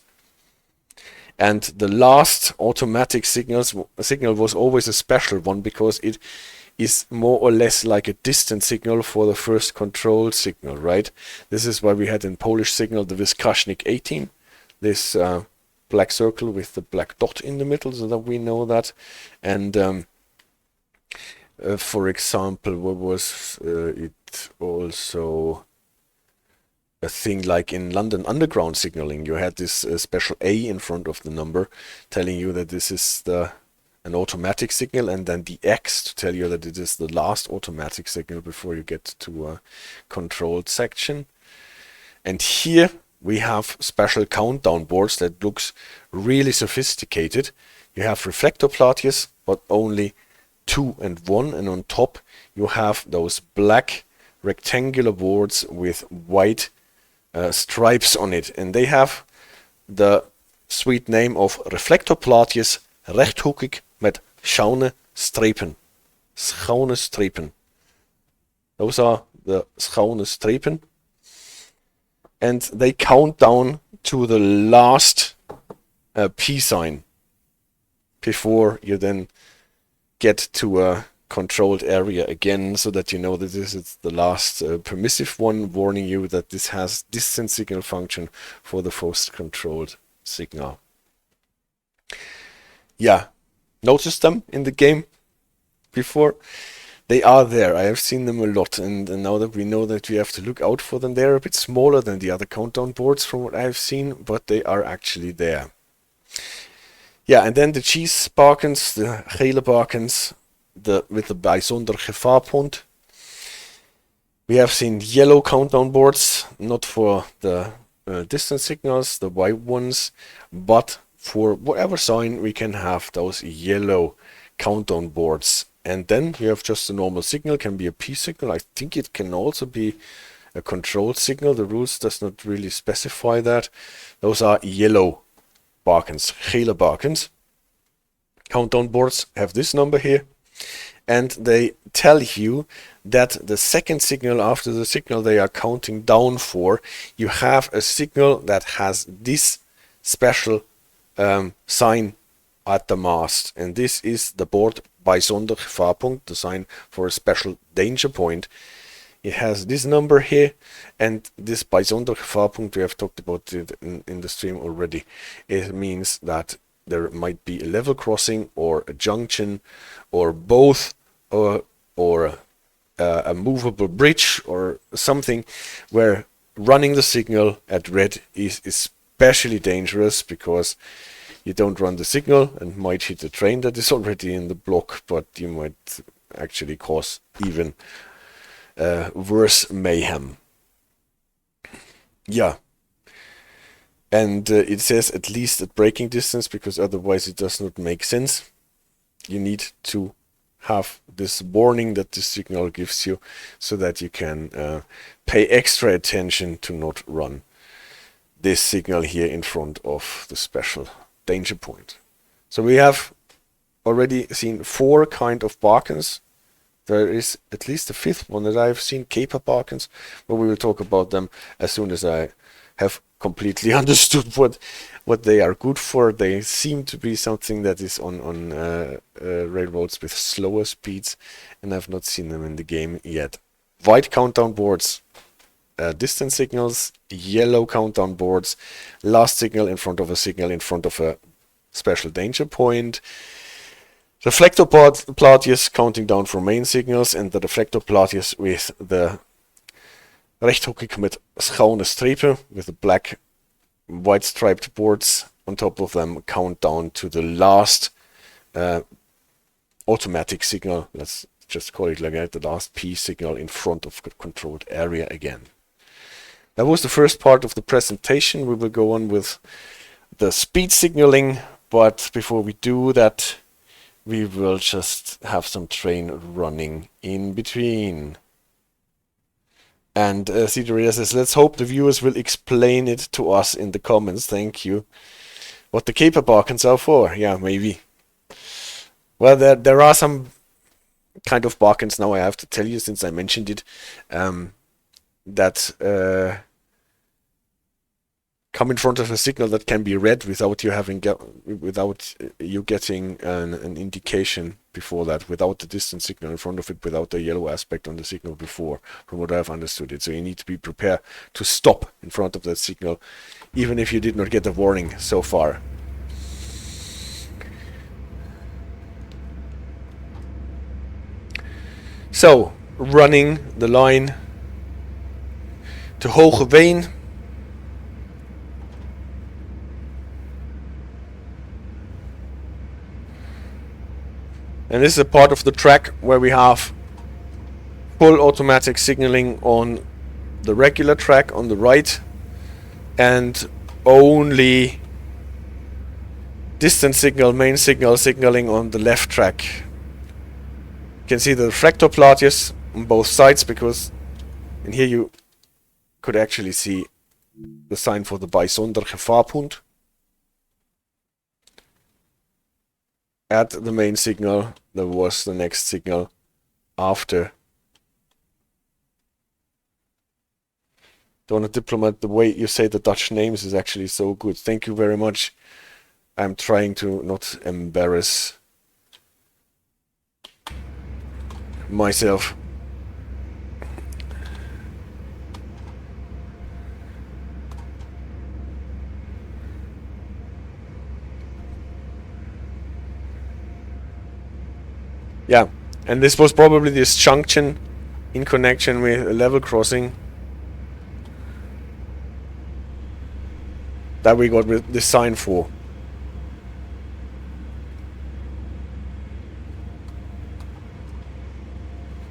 And the last automatic signal was always a special one, because it is more or less like a distant signal for the first control signal, right? This is why we had in Polish signal the Wyskaźnik 18, this black circle with the black dot in the middle, so that we know that. And for example, what was it also? A thing like in London Underground signaling, you had this special A in front of the number, telling you that this is an automatic signal, and then the X to tell you that it is the last automatic signal before you get to a controlled section. And here we have special countdown boards that looks really sophisticated. You have reflectorplaatjes, but only 2 and 1, and on top you have those black rectangular boards with white stripes on it, and they have the sweet name of reflectorplaatjes, rechthoekig met schuine strepen. Schuine strepen. Those are the schuine strepen, and they count down to the last P sign before you then get to a controlled area again, so that you know that this is the last permissive one, warning you that this has distance signal function for the first controlled signal. Yeah, noticed them in the game before. They are there. I have seen them a lot, and now that we know that we have to look out for them, they're a bit smaller than the other countdown boards from what I've seen, but they are actually there. Yeah, and then the cheese bakens, the gele bakens, with the bijzonder gevaarpunt. We have seen yellow countdown boards, not for the distance signals, the white ones, but for whatever sign we can have those yellow countdown boards. And then you have just a normal signal, can be a P signal. I think it can also be a control signal. The rules does not really specify that. Those are yellow bakens, gele bakens. Countdown boards have this number here, and they tell you that the second signal after the signal they are counting down for, you have a signal that has this special sign at the mast, and this is the board bijzonder gevaarpunt, the sign for a special danger point. It has this number here, and this bijzonder gevaarpunt, we have talked about it in the stream already. It means that there might be a level crossing or a junction or both, or a movable bridge or something where running the signal at red is especially dangerous, because you don't run the signal and might hit a train that is already in the block, but you might actually cause even worse mayhem. Yeah. And it says at least at braking distance, because otherwise it does not make sense. You need to have this warning that the signal gives you, so that you can pay extra attention to not run this signal here in front of the special danger point. So we have already seen 4 kind of bakens. There is at least a 5th one that I've seen, caper bakens, but we will talk about them as soon as I have completely understood what they are good for. They seem to be something that is on railroads with slower speeds, and I've not seen them in the game yet. White countdown boards, distance signals, yellow countdown boards, last signal in front of a signal in front of a special danger point, reflectorplaatjes counting down for main signals, and the reflectorplaatjes with the rechthoekig met schuine strepen, with the black white striped boards on top of them, count down to the last automatic signal. Let's just call it like that, the last P signal in front of the controlled area again. That was the first part of the presentation. We will go on with the speed signaling, but before we do that, we will just have some train running in between. And Cedar says, let's hope the viewers will explain it to us in the comments. Thank you. What the caper bakens are for? Yeah, maybe. Well, there are some kind of bakens now, I have to tell you, since I mentioned it, that come in front of a signal that can be read without you having getting an indication before that, without the distance signal in front of it, without the yellow aspect on the signal before, from what I've understood it. So you need to be prepared to stop in front of that signal, even if you did not get a warning so far. So, running the line to Hooggeplaatste. And this is a part of the track where we have full automatic signaling on the regular track on the right, and only distance signal, main signal signaling on the left track. You can see the reflectorplaatjes on both sides, because in here you could actually see the sign for the bijzonder gevaarpunt. At the main signal, there was the next signal after. Donut Diplomat, the way you say the Dutch names is actually so good. Thank you very much. I'm trying to not embarrass myself. Yeah, and this was probably this junction in connection with a level crossing that we got with the sign for.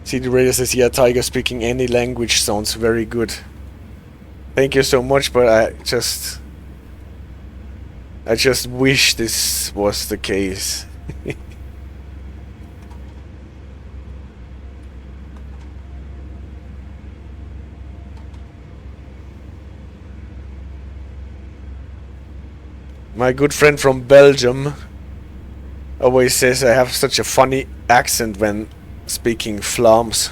CD Radio says, yeah, Tiger speaking any language sounds very good. Thank you so much, but I just wish this was the case. My good friend from Belgium always says I have such a funny accent when speaking Vlaams.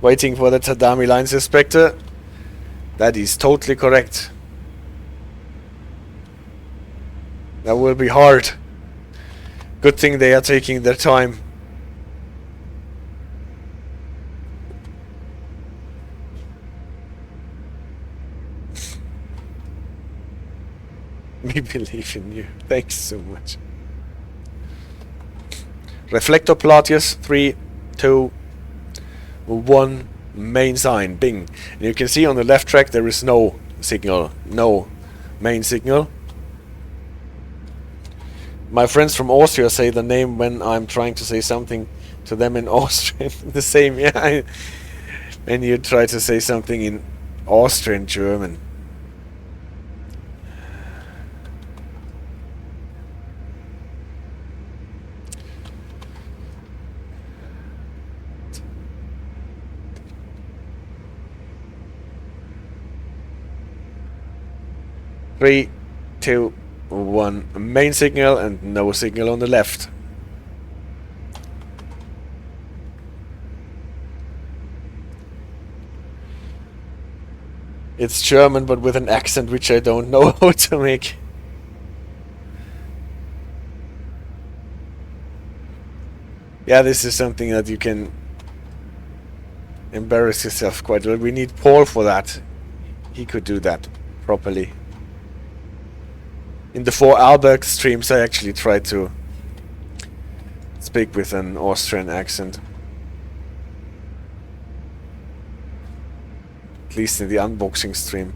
Waiting for the Tadami Lines Inspector. That is totally correct. That will be hard. Good thing they are taking their time. We believe in you. Thanks so much. Reflectorplaatjes. 3, 2, 1. Main sign. Bing. And you can see on the left track there is no signal. No main signal. My friends from Austria say the name when I'm trying to say something to them in Austrian. The same, yeah. When you try to say something in Austrian German. Three, 2, 1. Main signal and no signal on the left. It's German but with an accent which I don't know how to make. Yeah, this is something that you can embarrass yourself quite a lot. We need Paul for that. He could do that properly. In the 4 Albert streams I actually tried to speak with an Austrian accent. At least in the unboxing stream.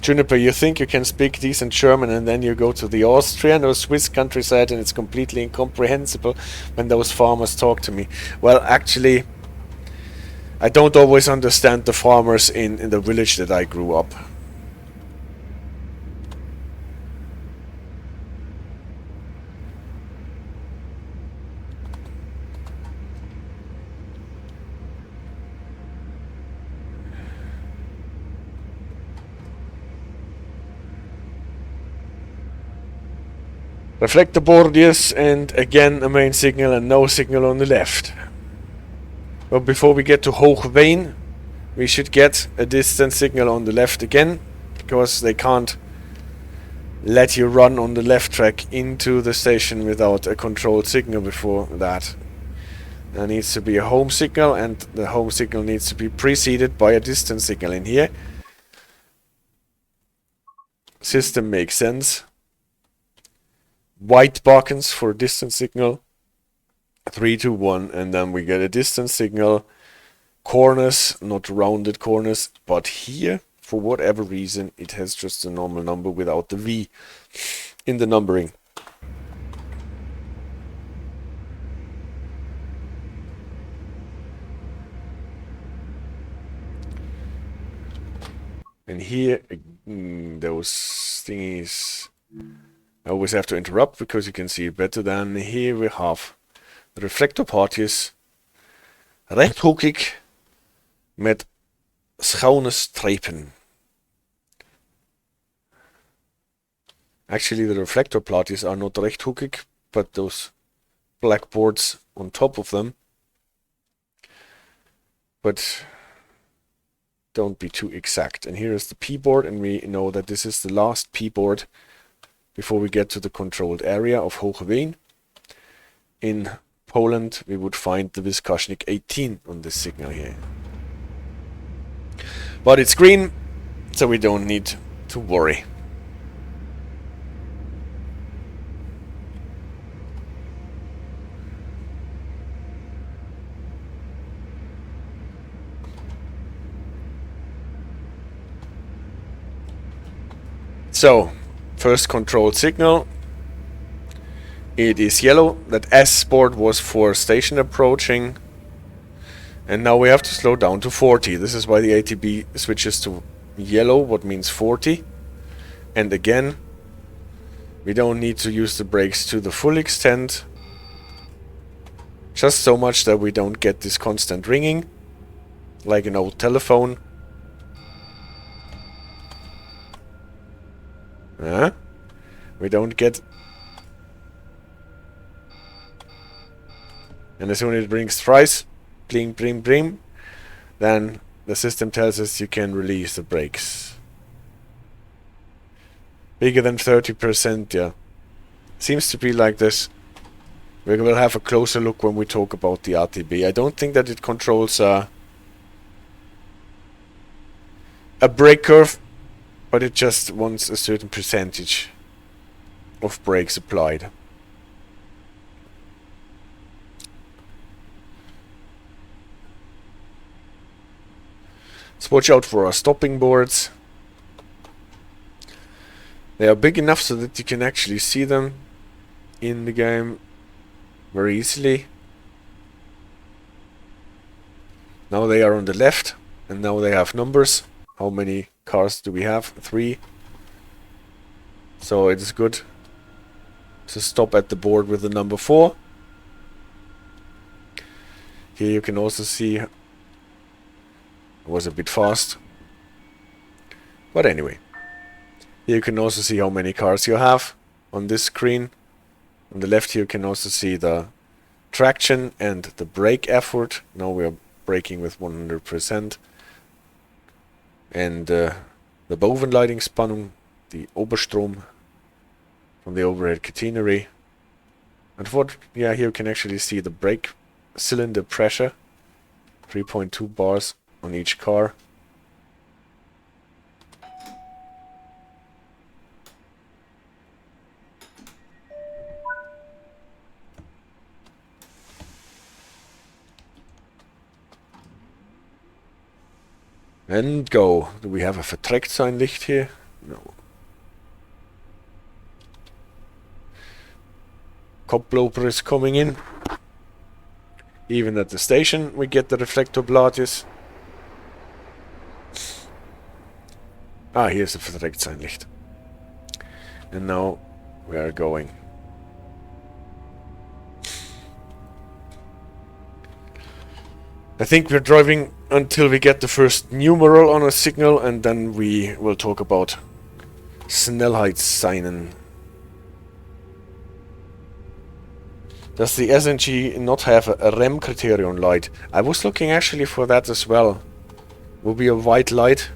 Juniper, you think you can speak decent German and then you go to the Austrian or Swiss countryside and it's completely incomprehensible when those farmers talk to me. Well, actually, I don't always understand the farmers in the village that I grew up. Reflectorplaatjes, and again a main signal and no signal on the left. But before we get to Hoogveen, we should get a distance signal on the left again, because they can't let you run on the left track into the station without a controlled signal before that. There needs to be a home signal, and the home signal needs to be preceded by a distance signal. In here, system makes sense. White buttons for distance signal. 3, 2, 1, and then we get a distance signal. Corners, not rounded corners, but here, for whatever reason, it has just a normal number without the V in the numbering. And here, those thingies, I always have to interrupt because you can see it better than here. We have the reflectorplaatjes, rechthoekig met schuine strepen. Actually, the reflectorplaatjes are not rechthoekig, but those black boards on top of them. But don't be too exact. And here is the P board, and we know that this is the last P board before we get to the controlled area of Hoogveen. In Poland, we would find the Vyskocznik 18 on this signal here. But it's green, So we don't need to worry. So, first control signal. It is yellow. That S board was for station approaching. And now we have to slow down to 40. This is why the ATB switches to yellow, what means 40. And again, we don't need to use the brakes to the full extent. Just so much that we don't get this constant ringing, like an old telephone. We don't get... And as soon as it rings thrice, bling, bling, bling, then the system tells us you can release the brakes. Bigger than 30%, yeah. Seems to be like this. We will have a closer look when we talk about the RTB. I don't think that it controls a brake curve, but it just wants a certain percentage of brakes applied. Let's watch out for our stopping boards. They are big enough so that you can actually see them in the game very easily. Now they are on the left, and now they have numbers. How many cars do we have? 3. So it is good to stop at the board with the number 4. Here you can also see it was a bit fast. But anyway. Here you can also see how many cars you have on this screen. On the left here you can also see the traction and the brake effort. Now we are braking with 100%. And the Bovenleitungsspannung, the Oberstrom from the overhead catenary. And here you can actually see the brake cylinder pressure, 3.2 bars on each car. And go. Do we have a Vertrekseinlicht here? No. Koploper is coming in. Even at the station we get the reflectorplaatjes. Ah, here's the Vertrekseinlicht. And now we are going. I think we're driving until we get the first numeral on a signal, and then we will talk about snelheidsseinen. Does the SNG not have a REM criterion light? I was looking actually for that as well. Will be a white light.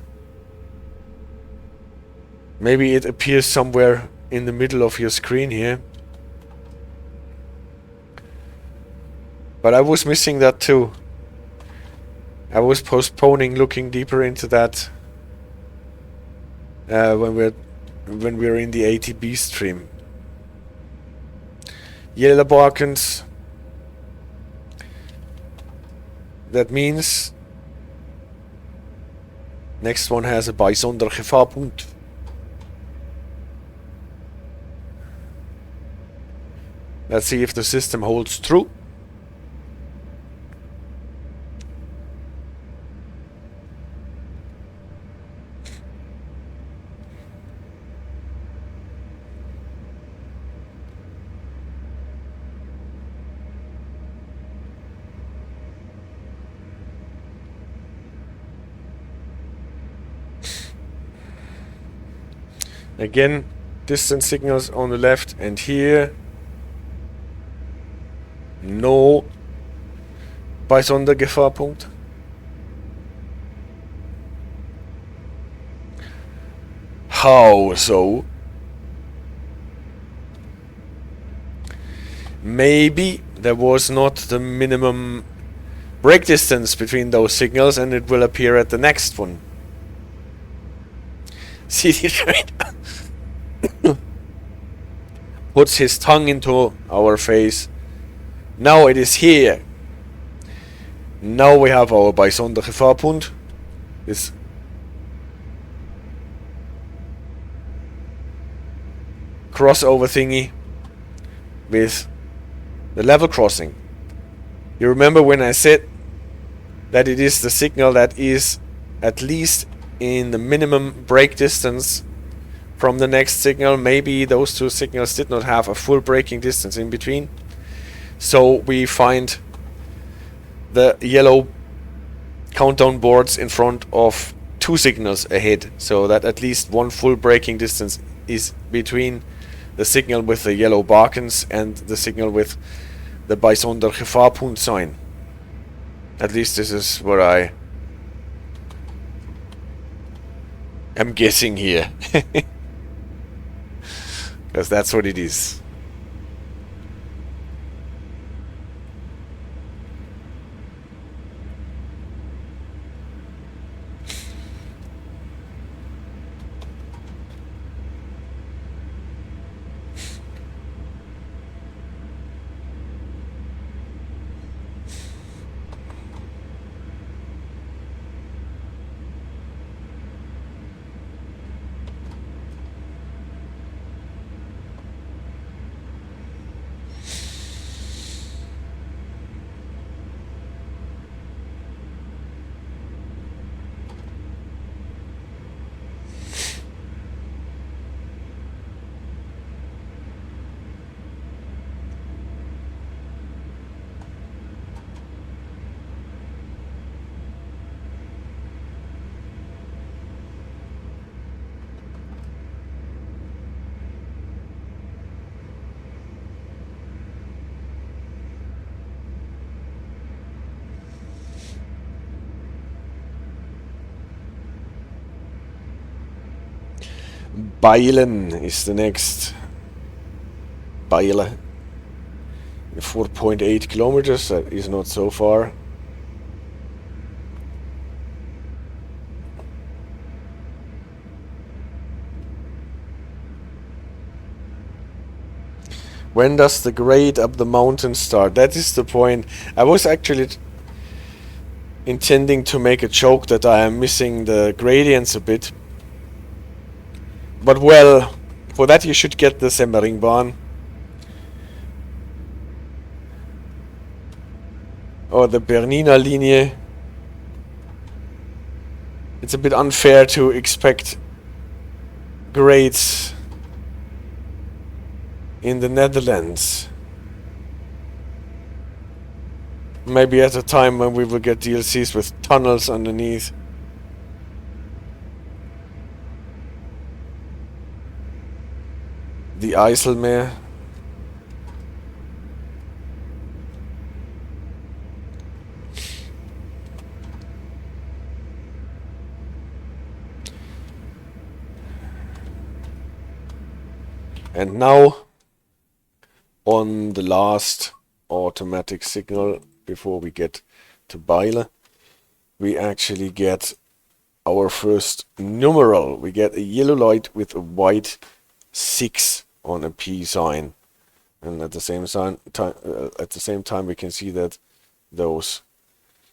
Maybe it appears somewhere in the middle of your screen here. But I was missing that too. I was postponing looking deeper into that when we're in the ATB stream. Yellow bakens. That means next one has a bijzonder gevaarpunt. Let's see if the system holds true. Again, distance signals on the left, and here no bijzonder gevaarpunt. How so? Maybe there was not the minimum brake distance between those signals, and it will appear at the next one. See the train puts his tongue into our face. Now it is here. Now we have our bijzondere vaarpunt. This crossover thingy with the level crossing. You remember when I said that it is the signal that is at least in the minimum brake distance from the next signal. Maybe those two signals did not have a full braking distance in between. So we find the yellow countdown boards in front of two signals ahead, so that at least one full braking distance is between the signal with the yellow bakens and the signal with the bijzonder gevaarpunt sign. At least this is what I am guessing here. Because that's what it is. Bijlen is the next. Bijlen. 4.8 kilometers, that is not so far. When does the grade up the mountain start? That is the point. I was actually intending to make a joke that I am missing the gradients a bit. But well, for that you should get the Semmeringbahn. Or the Bernina Linie. It's a bit unfair to expect grades in the Netherlands. Maybe at a time when we will get DLCs with tunnels underneath. The IJsselmeer. And now, on the last automatic signal before we get to Bijlen, we actually get our first numeral. We get a yellow light with a white 6 on a P sign, and at the same time we can see that those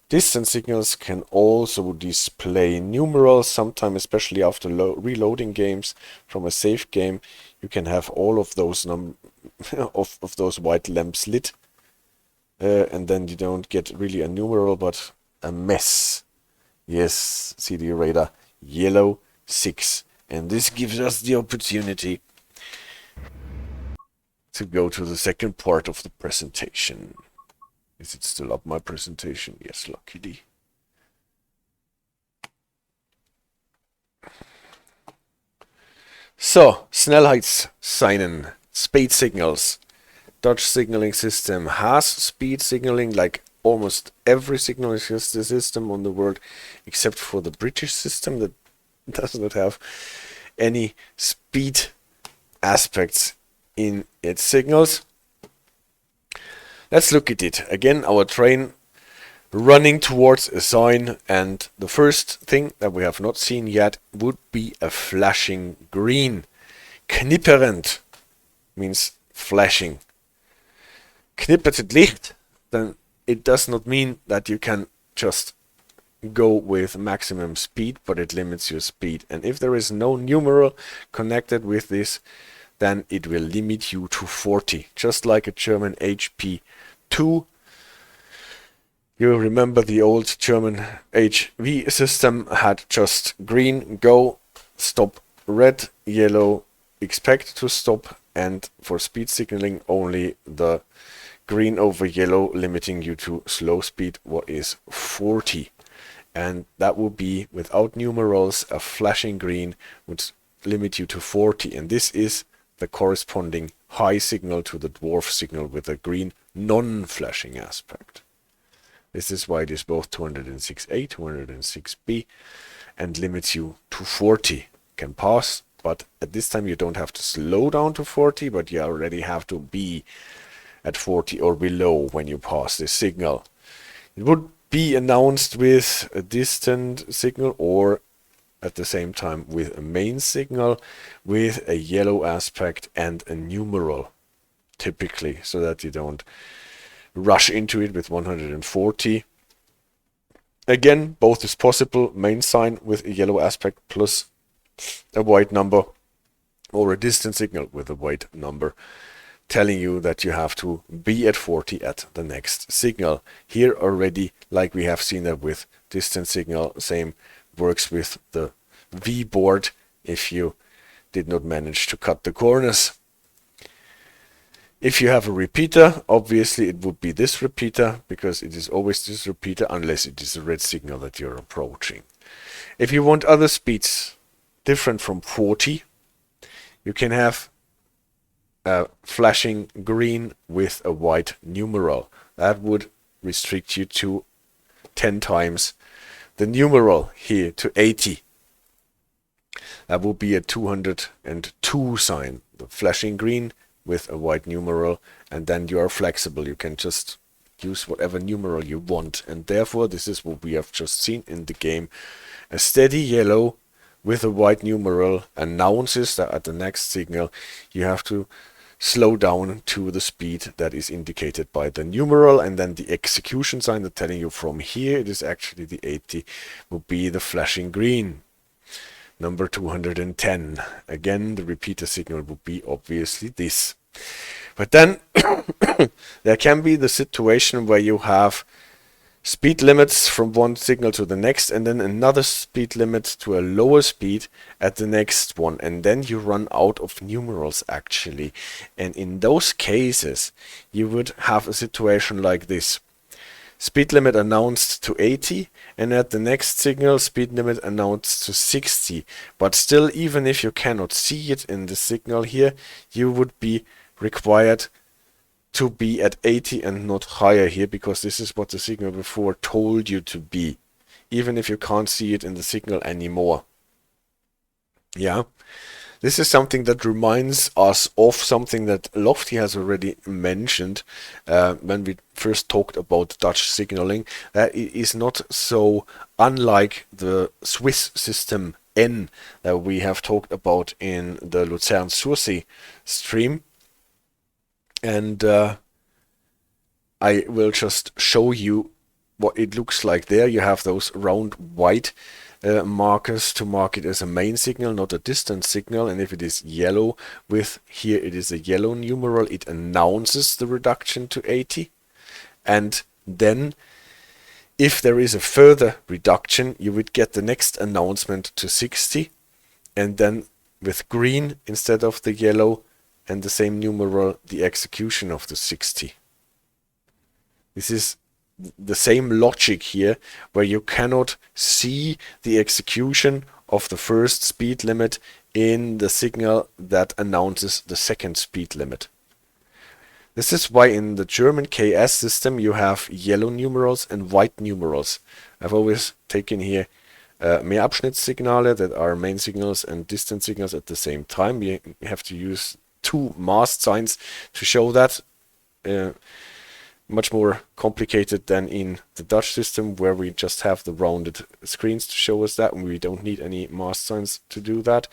distance signals can also display numerals. Sometimes, especially after reloading games from a save game, you can have all of those of those white lamps lit, and then you don't get really a numeral but a mess. Yes, see the radar, yellow 6, and this gives us the opportunity to go to the second part of the presentation. Is it still up, my presentation? Yes, luckily. So, snelheidsseinen, speed signals. Dutch signaling system has speed signaling, like almost every signaling system on the world, except for the British system that does not have any speed aspects in its signals. Let's look at it. Again, our train running towards a sign, and the first thing that we have not seen yet would be a flashing green. Knipperend means flashing. Knippert het licht, then it does not mean that you can just go with maximum speed, but it limits your speed. And if there is no numeral connected with this, then it will limit you to 40, just like a German HP2. You remember the old German HV system had just green, go, stop, red, yellow, expect to stop, and for speed signaling only the green over yellow, limiting you to slow speed, what is 40. And that would be, without numerals, a flashing green would limit you to 40. And this is the corresponding high signal to the dwarf signal with a green non-flashing aspect. This is why it is both 206A, 206B, and limits you to 40. Can pass, but at this time you don't have to slow down to 40, but you already have to be at 40 or below when you pass this signal. It would be announced with a distant signal, or at the same time with a main signal with a yellow aspect and a numeral, typically, so that you don't rush into it with 140. Again, both is possible. Main sign with a yellow aspect plus a white number, or a distant signal with a white number, telling you that you have to be at 40 at the next signal. Here already, like we have seen that with distant signal, same works with the V board if you did not manage to cut the corners. If you have a repeater, obviously it would be this repeater, because it is always this repeater unless it is a red signal that you're approaching. If you want other speeds different from 40, you can have a flashing green with a white numeral. That would restrict you to 10 times the numeral here, to 80. That would be a 202 sign, the flashing green with a white numeral, and then you are flexible. You can just use whatever numeral you want, and therefore this is what we have just seen in the game. A steady yellow with a white numeral announces that at the next signal you have to slow down to the speed that is indicated by the numeral, and then the execution sign that telling you from here it is actually the 80 would be the flashing green. Number 210. Again, the repeater signal would be obviously this. But then there can be the situation where you have speed limits from one signal to the next, and then another speed limit to a lower speed at the next one, and then you run out of numerals actually. And in those cases you would have a situation like this: speed limit announced to 80, and at the next signal speed limit announced to 60. But still, even if you cannot see it in the signal here, you would be required to be at 80 and not higher here, because this is what the signal before told you to be, even if you can't see it in the signal anymore. Yeah, this is something that reminds us of something that Lofty has already mentioned when we first talked about Dutch signaling. That it is not so unlike the Swiss system N that we have talked about in the Luzern-Sursee stream. And I will just show you what it looks like there. You have those round white markers to mark it as a main signal, not a distant signal. And if it is yellow with here, it is a yellow numeral, it announces the reduction to 80. And then if there is a further reduction, you would get the next announcement to 60. And then with green instead of the yellow and the same numeral, the execution of the 60. This is the same logic here, where you cannot see the execution of the first speed limit in the signal that announces the second speed limit. This is why in the German KS system you have yellow numerals and white numerals. I've always taken here Mehrabschnittssignale that are main signals and distant signals at the same time. You have to use two mast signs to show that. much more complicated than in the Dutch system, where we just have the rounded screens to show us that, and we don't need any mast signs to do that.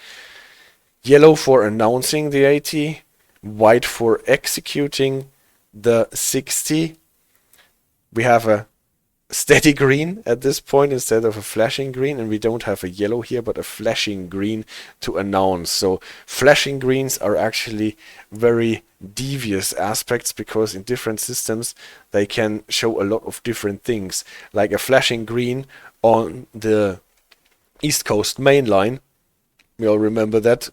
Yellow for announcing the 80, white for executing the 60. We have a steady green at this point instead of a flashing green, and we don't have a yellow here but a flashing green to announce. So flashing greens are actually very devious aspects, because in different systems they can show a lot of different things. Like a flashing green on the East Coast main line, we all remember that,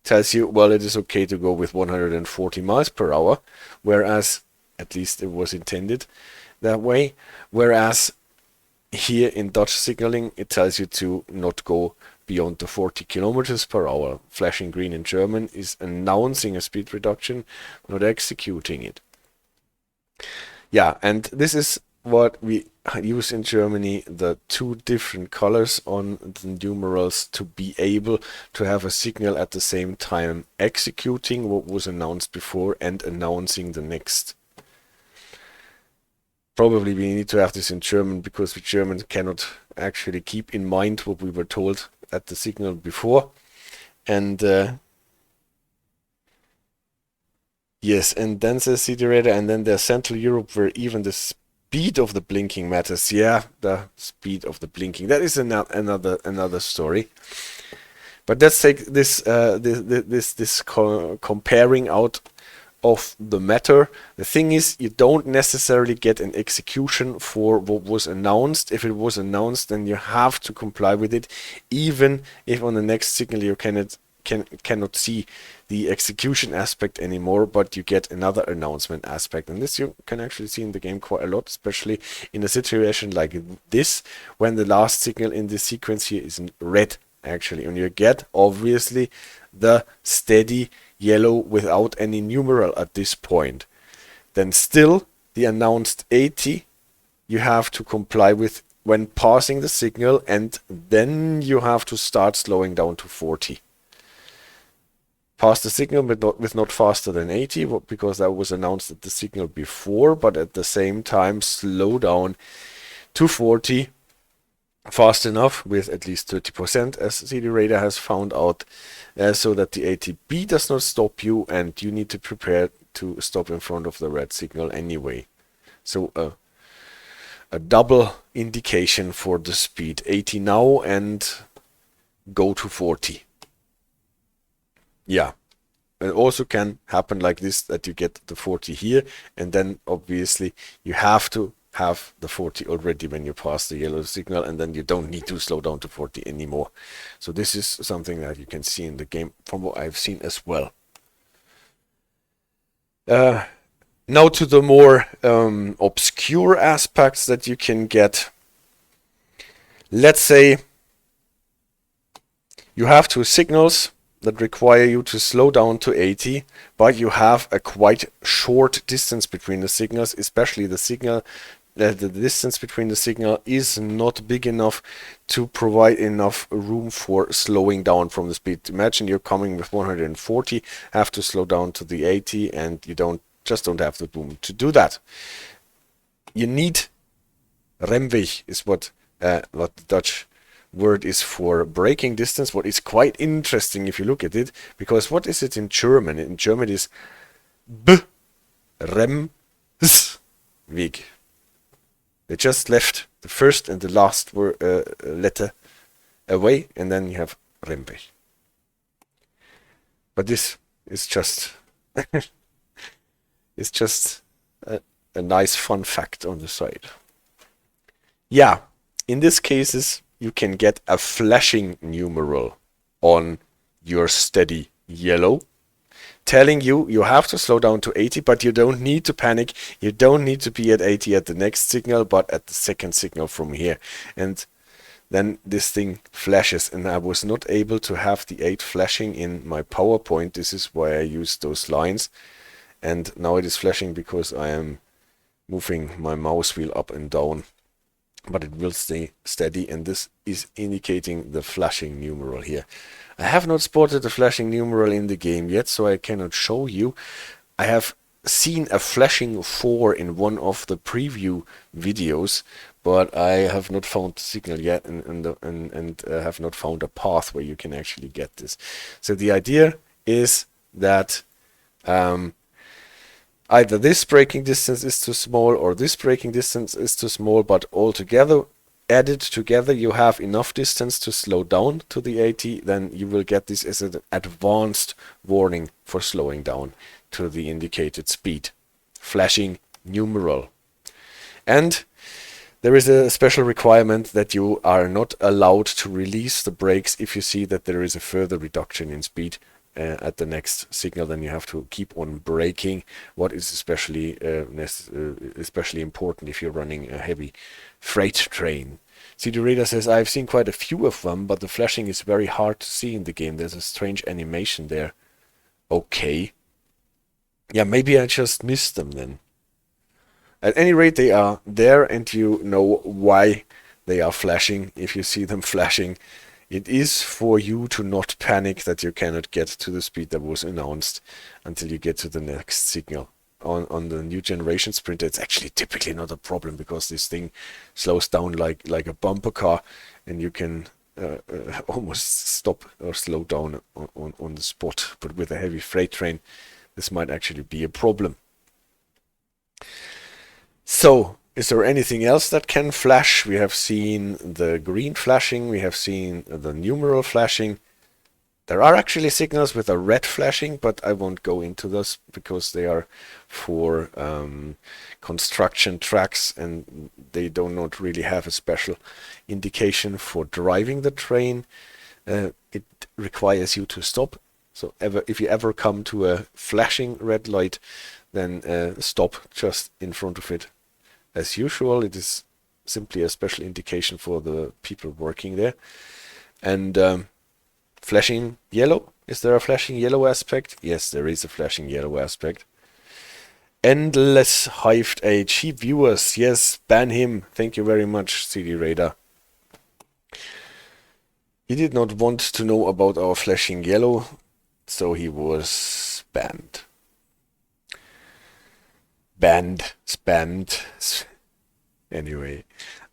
tells you, well, it is okay to go with 140 miles per hour, whereas, at least it was intended that way, whereas here in Dutch signaling it tells you to not go beyond the 40 kilometers per hour. Flashing green in German is announcing a speed reduction, not executing it. Yeah, and this is what we use in Germany, the two different colors on the numerals, to be able to have a signal at the same time executing what was announced before and announcing the next. Probably we need to have this in German, because the Germans cannot actually keep in mind what we were told at the signal before. And yes, and then says CD radar, and then there's Central Europe, where even the speed of the blinking matters. Yeah, the speed of the blinking. That is another story. But let's take this comparing out of the matter. The thing is, you don't necessarily get an execution for what was announced. If it was announced, then you have to comply with it, even if on the next signal you cannot see the execution aspect anymore, but you get another announcement aspect. And this you can actually see in the game quite a lot, especially in a situation like this, when the last signal in this sequence here is in red, actually, and you get obviously the steady yellow without any numeral at this point. Then still the announced 80 you have to comply with when passing the signal, and then you have to start slowing down to 40. Pass the signal with not faster than 80, because that was announced at the signal before, but at the same time slow down to 40 fast enough with at least 30%, as CD radar has found out, so that the ATB does not stop you, and you need to prepare to stop in front of the red signal anyway. So a double indication for the speed, 80 now and go to 40. Yeah, it also can happen like this, that you get the 40 here, and then obviously you have to have the 40 already when you pass the yellow signal, and then you don't need to slow down to 40 anymore. So this is something that you can see in the game from what I've seen as well. Now to the more obscure aspects that you can get. Let's say you have two signals that require you to slow down to 80, but you have a quite short distance between the signals, especially the signal. The distance between the signal is not big enough to provide enough room for slowing down from the speed. Imagine you're coming with 140, have to slow down to the 80, and you don't have the room to do that. You need remweg, is what the Dutch word is for braking distance. What is quite interesting if you look at it, because what is it in German? In German it is Bremsweg. They just left the first and the last letter away, and then you have Remweg. But this is just it's just a nice fun fact on the side. Yeah, in these cases you can get a flashing numeral on your steady yellow, telling you have to slow down to 80, but you don't need to panic. You don't need to be at 80 at the next signal, but at the second signal from here. And then this thing flashes, and I was not able to have the 8 flashing in my PowerPoint. This is why I used those lines. And now it is flashing because I am moving my mouse wheel up and down, but it will stay steady, and this is indicating the flashing numeral here. I have not spotted the flashing numeral in the game yet, so I cannot show you. I have seen a flashing 4 in one of the preview videos, but I have not found the signal yet, and have not found a path where you can actually get this. So the idea is that either this braking distance is too small or this braking distance is too small, but altogether, added together, you have enough distance to slow down to the 80, then you will get this as an advanced warning for slowing down to the indicated speed. Flashing numeral. And there is a special requirement that you are not allowed to release the brakes if you see that there is a further reduction in speed at the next signal. Then you have to keep on braking, what is especially important if you're running a heavy freight train. CD Radar says, I've seen quite a few of them, but the flashing is very hard to see in the game. There's a strange animation there. Okay. Yeah, maybe I just missed them then. At any rate, they are there, and you know why they are flashing. If you see them flashing, it is for you to not panic that you cannot get to the speed that was announced until you get to the next signal. On the new generation Sprinter, it's actually typically not a problem, because this thing slows down like a bumper car, and you can almost stop or slow down on the spot. But with a heavy freight train, this might actually be a problem. So, is there anything else that can flash? We have seen the green flashing, we have seen the numeral flashing. There are actually signals with a red flashing, but I won't go into those because they are for construction tracks, and they do not really have a special indication for driving the train. It requires you to stop. So if you ever come to a flashing red light, then stop just in front of it. As usual, it is simply a special indication for the people working there. And flashing yellow. Is there a flashing yellow aspect? Yes, there is a flashing yellow aspect. Endless Hived Age. He viewers. Yes, ban him. Thank you very much, CD Radar. He did not want to know about our flashing yellow, so he was banned. Spammed. Anyway,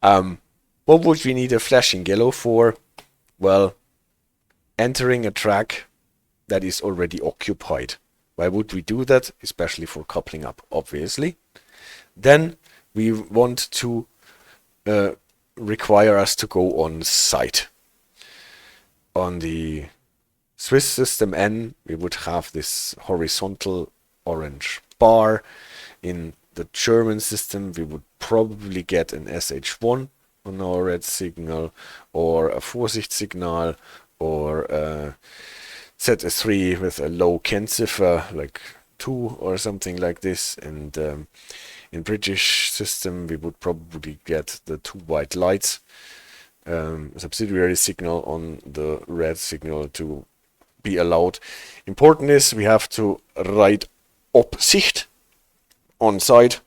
what would we need a flashing yellow for? Well, entering a track that is already occupied. Why would we do that? Especially for coupling up, obviously. Then we want to require us to go on site. On the Swiss system N, we would have this horizontal orange bar. In the German system, we would probably get an SH1 on our red signal, or a Vorsichtsignal, or a ZS3 with a low Kennziffer, like 2 or something like this. And in British system, we would probably get the 2 white lights, subsidiary signal on the red signal to be allowed. Important is we have to write Opsicht on site,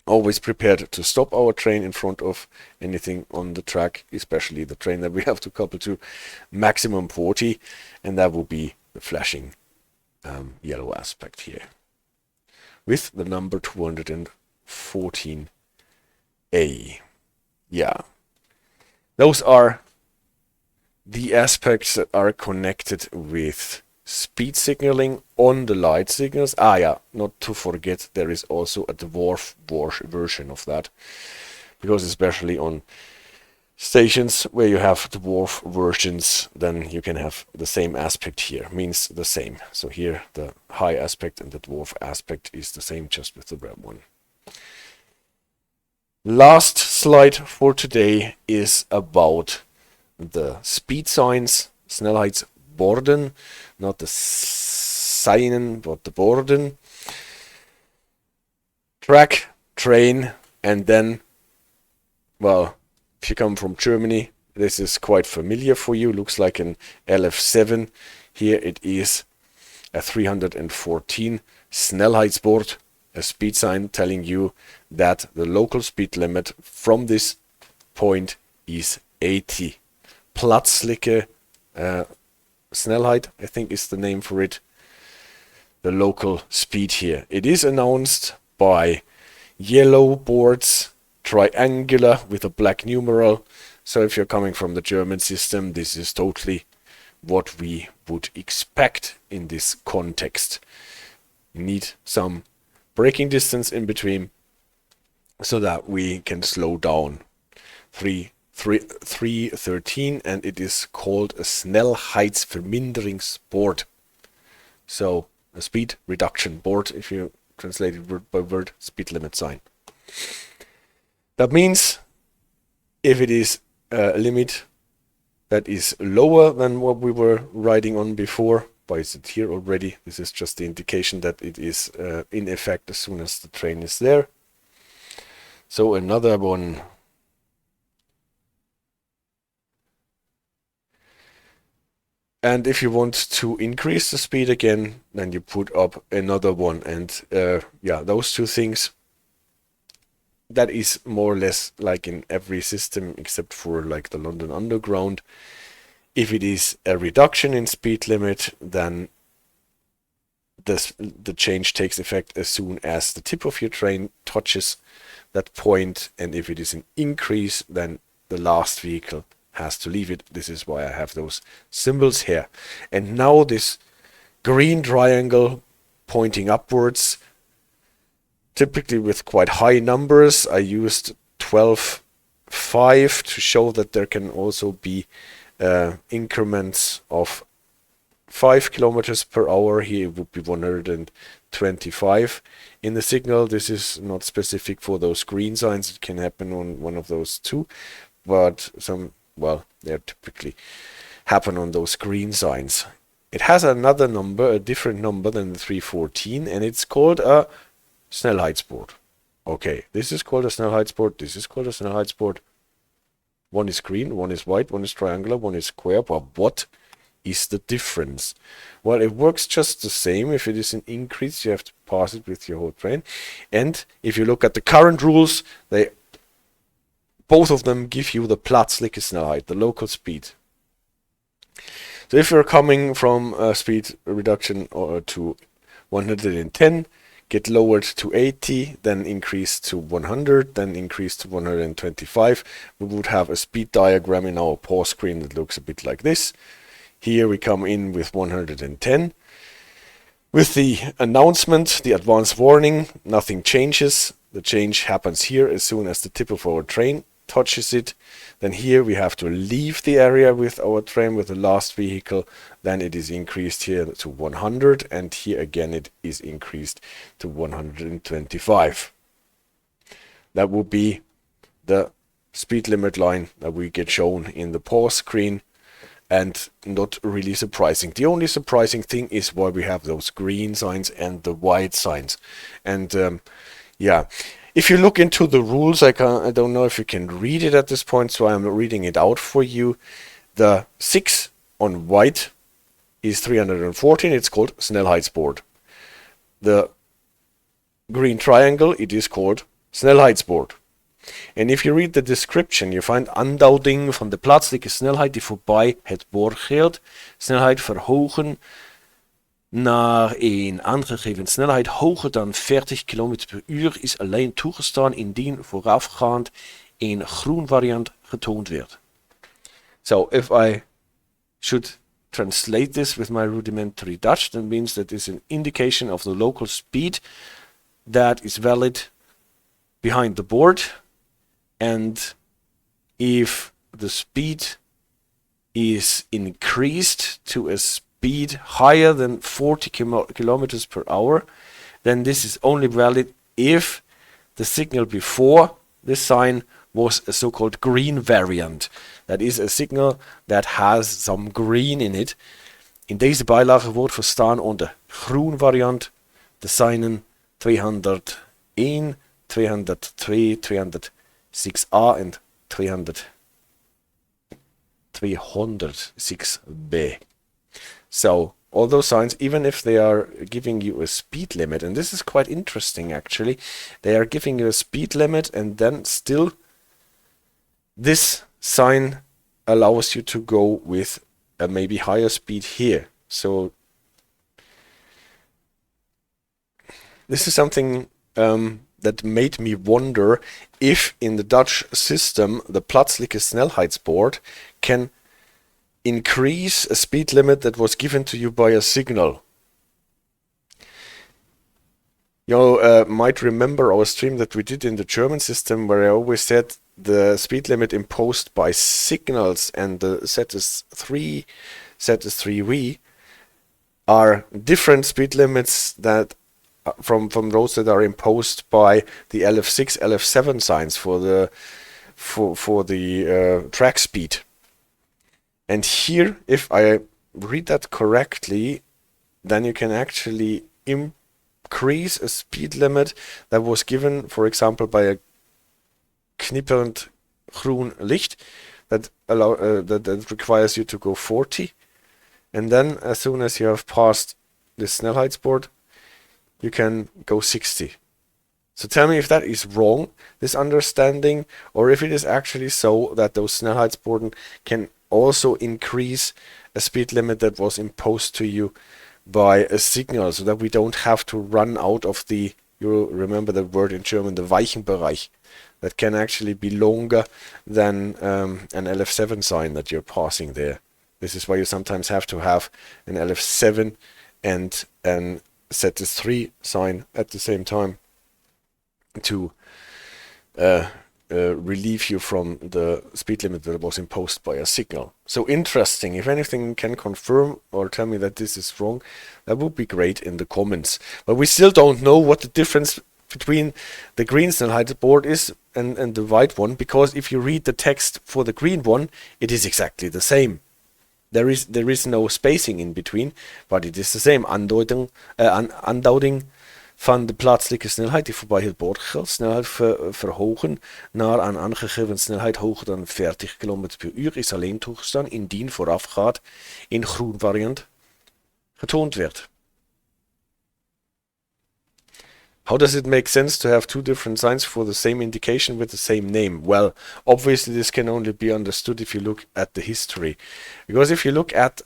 always prepared to stop our train in front of anything on the track, especially the train that we have to couple to, maximum 40, and that will be the flashing yellow aspect here with the number 214A. Yeah, those are the aspects that are connected with speed signaling on the light signals. Yeah, not to forget, there is also a Dwarf version of that, because especially on stations where you have Dwarf versions, then you can have the same aspect here, means the same. So here the high aspect and the Dwarf aspect is the same, just with the red one. Last slide for today is about the speed signs, snelheidsborden, not the seinen, but the borden. Track, train, and then, well, if you come from Germany, this is quite familiar for you. Looks like an LF7. Here it is a 314 Snelheidsbord, a speed sign telling you that the local speed limit from this point is 80. Plaatselijke snelheid, I think is the name for it. the local speed here. It is announced by yellow boards, triangular with a black numeral. So if you're coming from the German system, this is totally what we would expect in this context. You need some braking distance in between so that we can slow down. 313, and it is called a snelheidsverminderingsbord. So a speed reduction board, if you translate it word by word, speed limit sign. That means if it is a limit that is lower than what we were riding on before, why is it here already? This is just the indication that it is in effect as soon as the train is there. So another one. And if you want to increase the speed again, then you put up another one. And yeah, those two things, that is more or less like in every system except for like the London Underground. If it is a reduction in speed limit, then the change takes effect as soon as the tip of your train touches that point. And if it is an increase, then the last vehicle has to leave it. This is why I have those symbols here. And now this green triangle pointing upwards, typically with quite high numbers. I used 12.5 to show that there can also be increments of 5 kilometers per hour. Here it would be 125 in the signal. This is not specific for those green signs. It can happen on one of those two, but well, they typically happen on those green signs. It has another number, a different number than the 314, and it's called a snelheidsbord. Okay, this is called a snelheidsbord, this is called a snelheidsbord. One is green, one is white, one is triangular, one is square, but what is the difference? Well, it works just the same. If it is an increase, you have to pass it with your whole train. And if you look at the current rules, both of them give you the plaatselijke snelheid, the local speed. So if you're coming from a speed reduction to 110, get lowered to 80, then increase to 100, then increase to 125, we would have a speed diagram in our pause screen that looks a bit like this. Here we come in with 110. With the announcement, the advance warning, nothing changes. The change happens here as soon as the tip of our train touches it. Then here we have to leave the area with our train with the last vehicle. Then it is increased here to 100, and here again it is increased to 125. That would be the speed limit line that we get shown in the pause screen, and not really surprising. The only surprising thing is why we have those green signs and the white signs. And yeah, if you look into the rules, I don't know if you can read it at this point, so I'm reading it out for you. The 6 on white is 314, it's called snelheidsbord. The green triangle, it is called snelheidsbord. And if you read the description, you find aanduiding van de plaatselijke snelheid die voorbij het bord geldt. Snelheid verhogen naar een aangegeven snelheid hoger dan 40 km per uur is alleen toegestaan indien voorafgaand een groen variant getoond werd. So if I should translate this with my rudimentary Dutch, that means that is an indication of the local speed that is valid behind the board. And if the speed is increased to a speed higher than 40 kilometers per hour, then this is only valid if the signal before this sign was a so-called green variant. That is a signal that has some green in it. In deze bijlage wordt verstaan onder groen variant de seinen 201, 202, 206a and 306b. So all those signs, even if they are giving you a speed limit, and this is quite interesting actually, they are giving you a speed limit and then still this sign allows you to go with a maybe higher speed here. So this is something that made me wonder if in the Dutch system the plaatselijke snelheidsbord can increase a speed limit that was given to you by a signal. You might remember our stream that we did in the German system, where I always said the speed limit imposed by signals and the ZS3, ZS3V are different speed limits that from those that are imposed by the LF6, LF7 signs for the track speed. And here, if I read that correctly, then you can actually increase a speed limit that was given, for example, by a knipperend groen licht that that requires you to go 40. And then as soon as you have passed the snelheidsbord, you can go 60. So tell me if that is wrong, this understanding, or if it is actually so that those snelheidsborden can also increase a speed limit that was imposed to you by a signal, so that we don't have to run out of the, you remember the word in German, the Weichenbereich, that can actually be longer than an LF7 sign that you're passing there. This is why you sometimes have to have an LF7 and an ZS3 sign at the same time to relieve you from the speed limit that was imposed by a signal. So interesting. If anything can confirm or tell me that this is wrong, that would be great in the comments. But we still don't know what the difference between the green snelheidsbord is and the white one, because if you read the text for the green one, it is exactly the same. There is no spacing in between, but it is the same. Aanduiding van de plaatselijke snelheid die voorbij het bord geldt. Snelheid verhogen naar een aangegeven snelheid hoger dan 40 km per uur is alleen toegestaan indien voorafgaand in groen variant getoond werd. How does it make sense to have two different signs for the same indication with the same name? Well, obviously this can only be understood if you look at the history. Because if you look at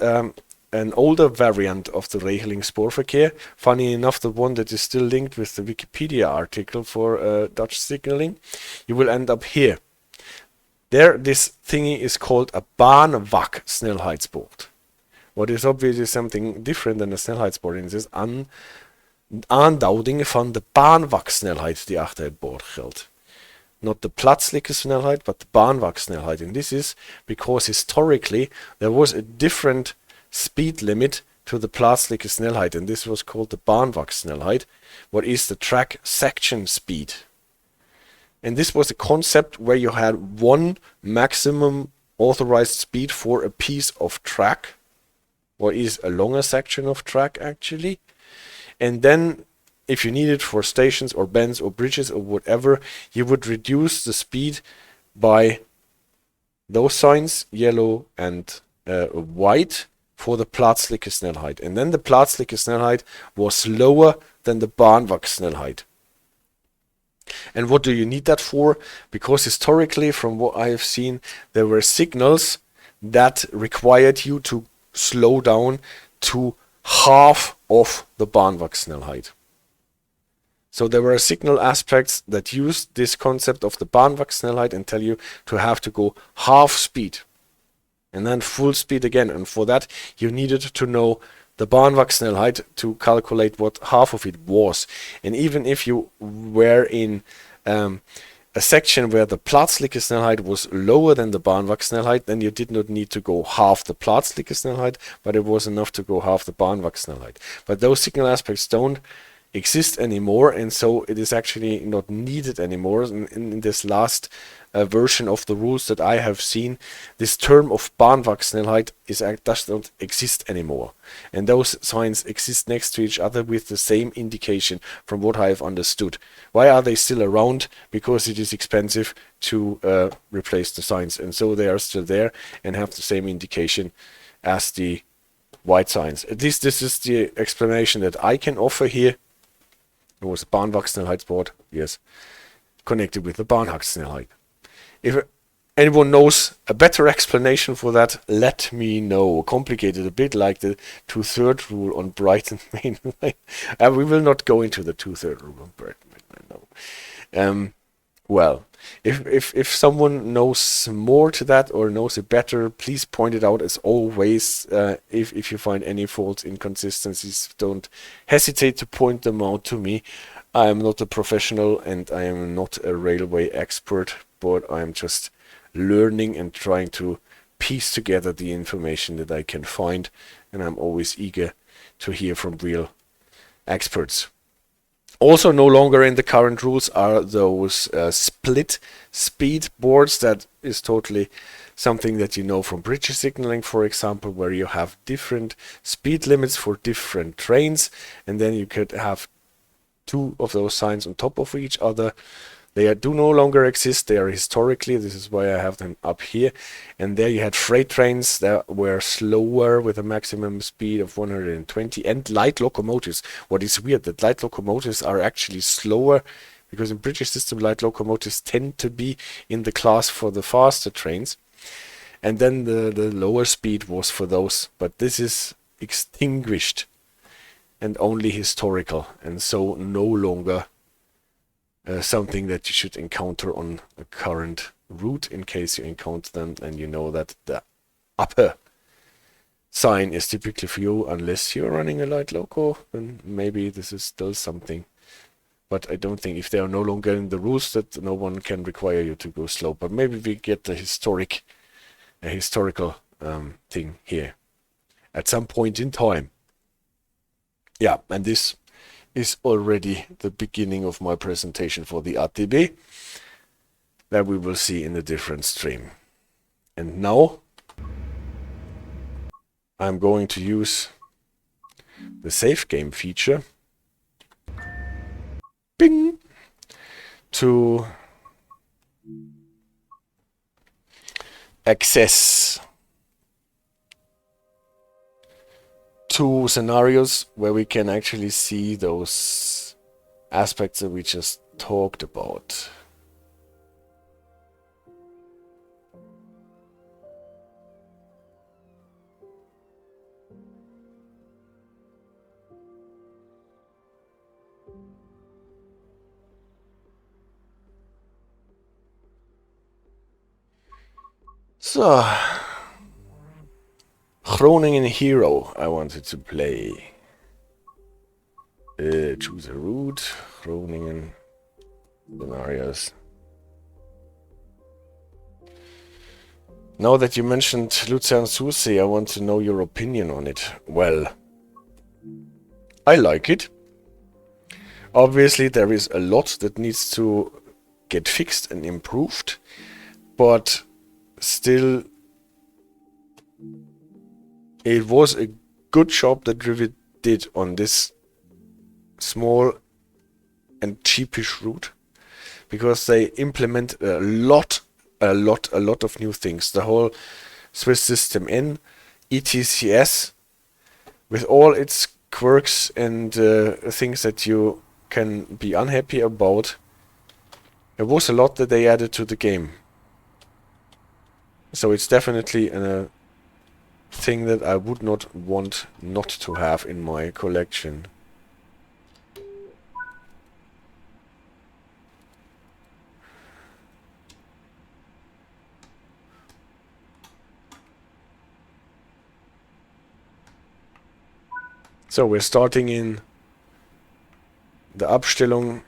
an older variant of the Herhalingssein, funny enough the one that is still linked with the Wikipedia article for Dutch signaling, you will end up here. There, this thingy is called a baanvak snelheidsbord. What is obviously something different than a snelheidsbord, and this is aanduiding van de baanvaksnelheid die achter het bord geldt. Not the plaatselijke snelheid, but the baanvaksnelheid. And this is because historically there was a different speed limit to the plaatselijke snelheid, and this was called the baanvaksnelheid, what is the track section speed. And this was a concept where you had one maximum authorized speed for a piece of track, what is a longer section of track actually. And then if you need it for stations or bends or bridges or whatever, you would reduce the speed by those signs, yellow and white, for the plaatselijke snelheid. And then the plaatselijke snelheid was lower than the baanvaksnelheid. And what do you need that for? Because historically, from what I have seen, there were signals that required you to slow down to half of the baanvaksnelheid. So there were signal aspects that used this concept of the baanvaksnelheid and tell you to have to go half speed and then full speed again. And for that you needed to know the baanvaksnelheid to calculate what half of it was. And even if you were in a section where the plaatselijke snelheid was lower than the baanvaksnelheid, then you did not need to go half the plaatselijke snelheid, but it was enough to go half the baanvaksnelheid. But those signal aspects don't exist anymore, and so it is actually not needed anymore. In this last version of the rules that I have seen, this term of baanvaksnelheid does not exist anymore, and those signs exist next to each other with the same indication from what I have understood. Why are they still around? Because it is expensive to replace the signs, and so they are still there and have the same indication as the white signs. At least this is the explanation that I can offer here. It was a baanvaksnelheidsbord, yes, connected with the baanvaksnelheid. If anyone knows a better explanation for that, let me know. Complicated, a bit like the 2/3 rule on Brighton Main Line. We will not go into the 2/3 rule on Brighton Main Line, no. Well, if someone knows more to that or knows it better, please point it out as always. If you find any faults, inconsistencies, don't hesitate to point them out to me. I am not a professional and I am not a railway expert, but I am just learning and trying to piece together the information that I can find, and I'm always eager to hear from real experts. Also, no longer in the current rules are those split speed boards. That is totally something that you know from bridge signaling, for example, where you have different speed limits for different trains, and then you could have two of those signs on top of each other. They do no longer exist. They are historically, this is why I have them up here. And there you had freight trains that were slower with a maximum speed of 120, and light locomotives. What is weird, that light locomotives are actually slower, because in British system light locomotives tend to be in the class for the faster trains. And then the lower speed was for those, but this is extinguished and only historical, and so no longer something that you should encounter on a current route. In case you encounter them, and you know that the upper sign is typically for you, unless you're running a light loco, then maybe this is still something. But I don't think, if they are no longer in the rules, that no one can require you to go slow. But maybe we get a historical thing here at some point in time. Yeah, and this is already the beginning of my presentation for the ATB that we will see in a different stream. And now I'm going to use the save game feature Bing! To access two scenarios where we can actually see those aspects that we just talked about. So, Groningen Hero I wanted to play. Choose a route, Groningen, scenarios. Now that you mentioned Luzern Susi, I want to know your opinion on it. Well, I like it. Obviously there is a lot that needs to get fixed and improved, but still it was a good job that Rivet did on this small and cheapish route, because they implement a lot of new things. The whole Swiss system in ETCS, with all its quirks and things that you can be unhappy about, there was a lot that they added to the game. So it's definitely a thing that I would not want not to have in my collection. So we're starting in the Abstellung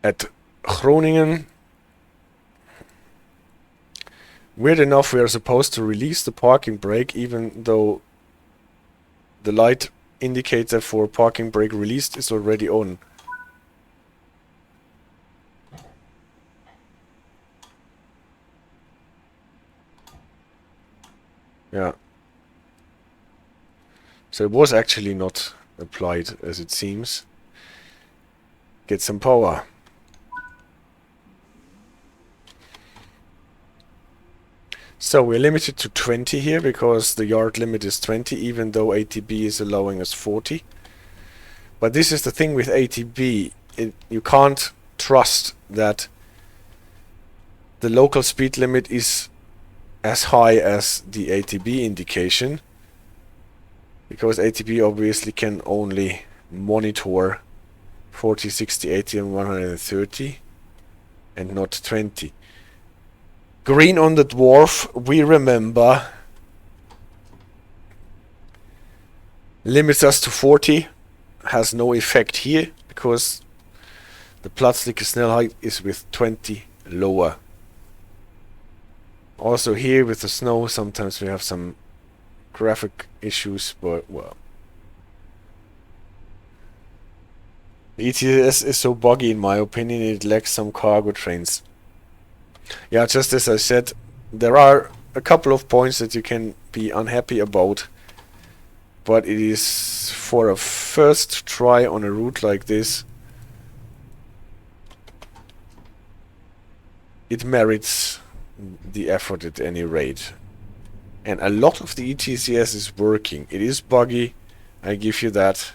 at Groningen. Weird enough, we are supposed to release the parking brake, even though the light indicator for parking brake released is already on. Yeah. So it was actually not applied as it seems. Get some power. So we're limited to 20 here, because the yard limit is 20, even though ATB is allowing us 40. But this is the thing with ATB, you can't trust that the local speed limit is as high as the ATB indication, because ATB obviously can only monitor 40, 60, 80 and 130 and not 20. Green on the Dwarf, we remember, limits us to 40, has no effect here because the plaatselijke snelheid is with 20 lower. Also here with the snow sometimes we have some graphic issues, but well, the ETS is so buggy in my opinion, it lacks some cargo trains. Yeah, just as I said, there are a couple of points that you can be unhappy about, but it is for a first try on a route like this, it merits the effort at any rate. And a lot of the ETCS is working. It is buggy, I give you that.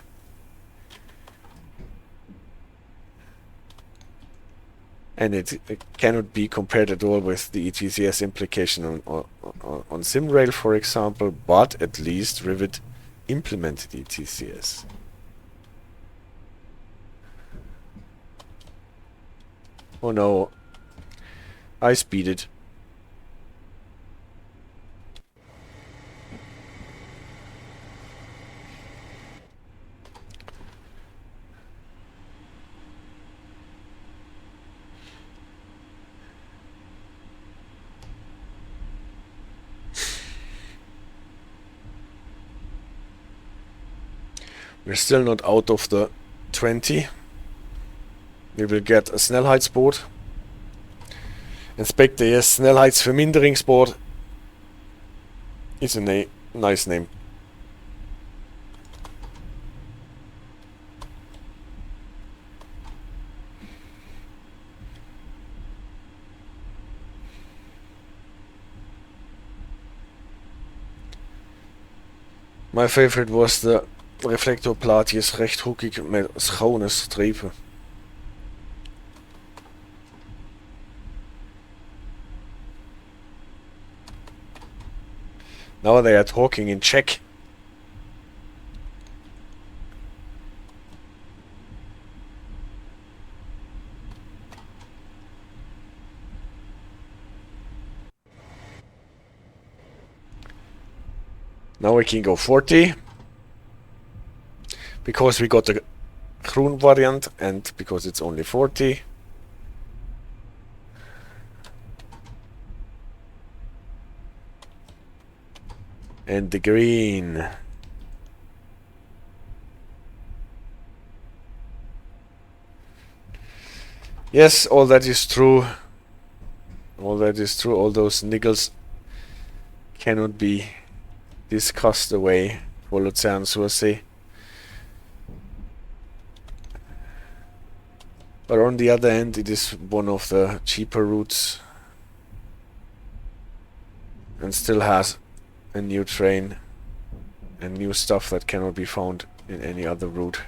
And it cannot be compared at all with the ETCS implication on SimRail, for example, but at least Rivet implemented ETCS. Oh no, I speeded. We're still not out of the 20. We will get a snelheidsbord. Inspect the snelheidsverminderingsbord. It's a nice name. My favorite was the reflectorplaatjes, rechthoekig met schuine strepen. Now they are talking in Czech. Now we can go 40. Because we got the groen variant and because it's only 40. And the green. Yes, all that is true. All that is true. All those niggles cannot be discussed away for Luzern Sursee. But on the other hand, it is one of the cheaper routes and still has a new train and new stuff that cannot be found in any other route.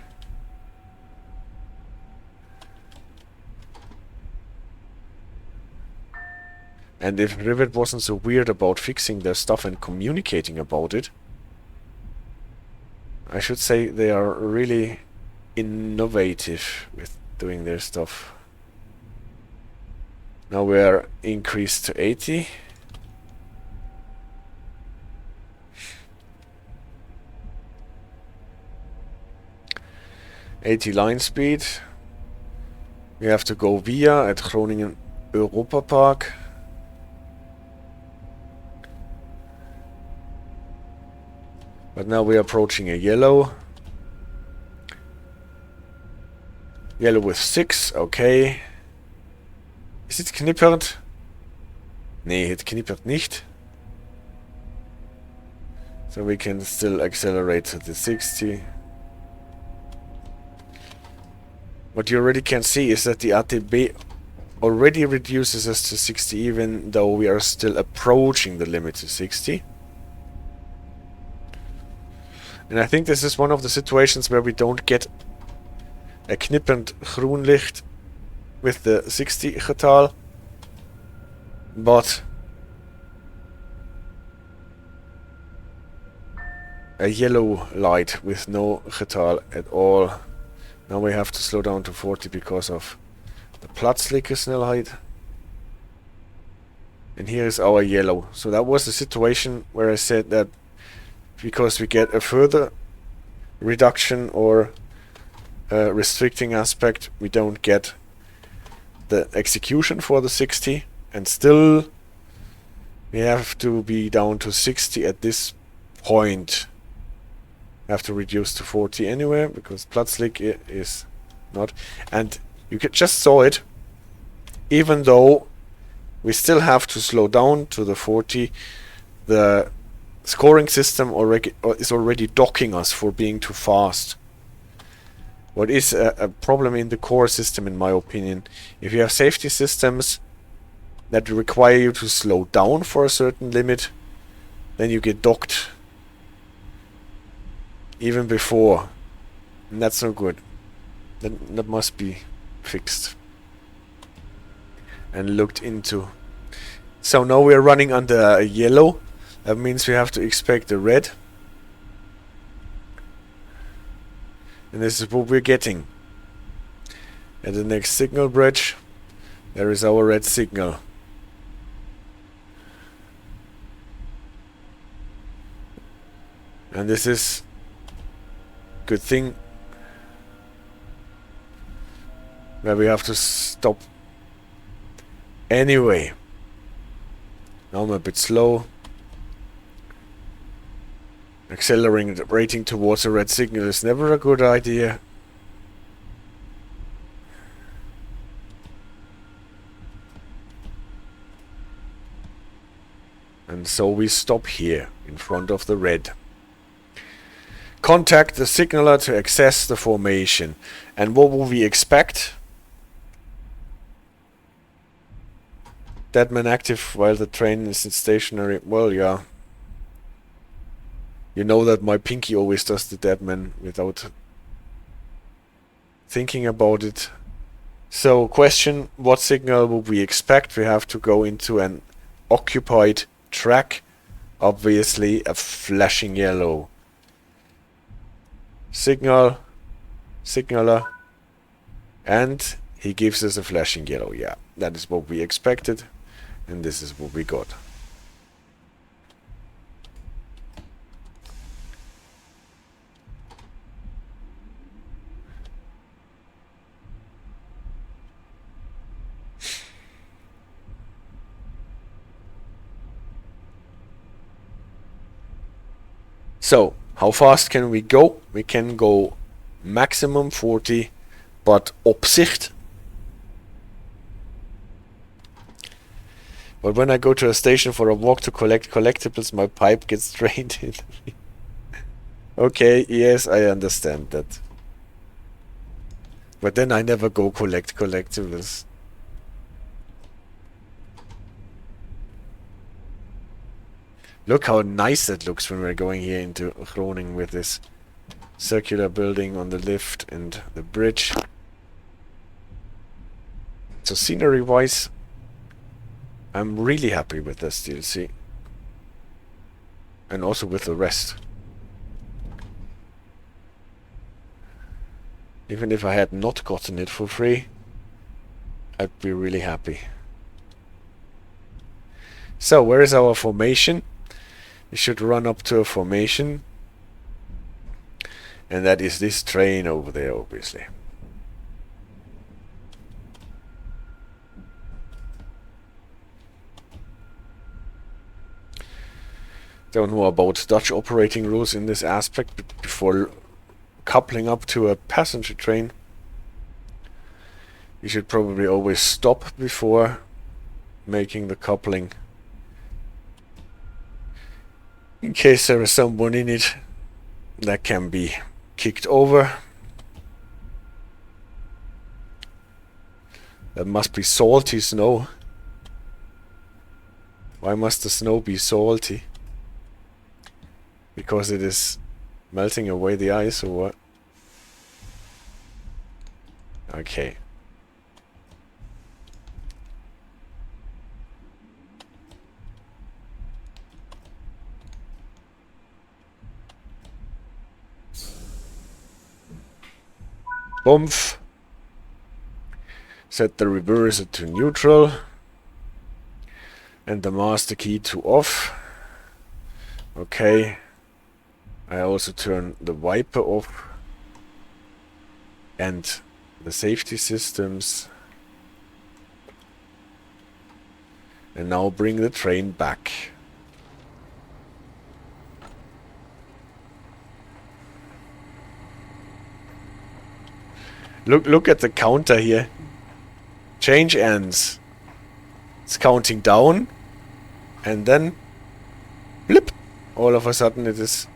And if Rivet wasn't so weird about fixing their stuff and communicating about it, I should say they are really innovative with doing their stuff. Now we are increased to 80. line speed. We have to go via at Groningen Europa Park. But now we are approaching a yellow. Yellow with 6, okay. Is it knippert? Nee, it knippert nicht. So we can still accelerate to the 60. What you already can see is that the ATB already reduces us to 60 even though we are still approaching the limit to 60. And I think this is one of the situations where we don't get a knipperend groen licht with the 60 getal. but a yellow light with no getal at all. Now we have to slow down to 40 because of the plaatselijke snelheid. And here is our yellow. So that was the situation where I said that because we get a further reduction or restricting aspect, we don't get the execution for the 60, and still we have to be down to 60 at this point. We have to reduce to 40 anyway, because plaatselijke is not. And you just saw it, even though we still have to slow down to the 40, the scoring system is already docking us for being too fast. What is a problem in the core system, in my opinion, if you have safety systems that require you to slow down for a certain limit, then you get docked even before, and that's no good. That must be fixed and looked into. So now we're running under a yellow. That means we have to expect a red. And this is what we're getting. At the next signal bridge, there is our red signal. And this is good thing where we have to stop anyway. Now I'm a bit slow. Accelerating towards a red signal is never a good idea. And so we stop here in front of the red. Contact the signaler to access the formation. And what will we expect? Deadman active while the train is stationary. Well, yeah. You know that my pinky always does the deadman without thinking about it. So, question, what signal would we expect? We have to go into an occupied track. Obviously, a flashing yellow. Signaler, and he gives us a flashing yellow. Yeah, that is what we expected, and this is what we got. So, how fast can we go? We can go maximum 40, but opzicht. But when I go to a station for a walk to collect collectibles, my pipe gets drained in. Okay, yes, I understand that. But then I never go collect collectibles. Look how nice that looks when we're going here into Groningen with this circular building on the lift and the bridge. So scenery wise, I'm really happy with this DLC. And also with the rest. Even if I had not gotten it for free, I'd be really happy. So where is our formation? We should run up to a formation, and that is this train over there, obviously. Don't know about Dutch operating rules in this aspect, but before coupling up to a passenger train, you should probably always stop before making the coupling. In case there is someone in it that can be kicked over. That must be salty snow. Why must the snow be salty? Because it is melting away the ice or what? Okay. Boomf. Set the reverser to neutral. And the master key to off. Okay. I also turn the wiper off. And the safety systems. And now bring the train back. Look at the counter here. Change ends. It's counting down. And then blip. All of a sudden it is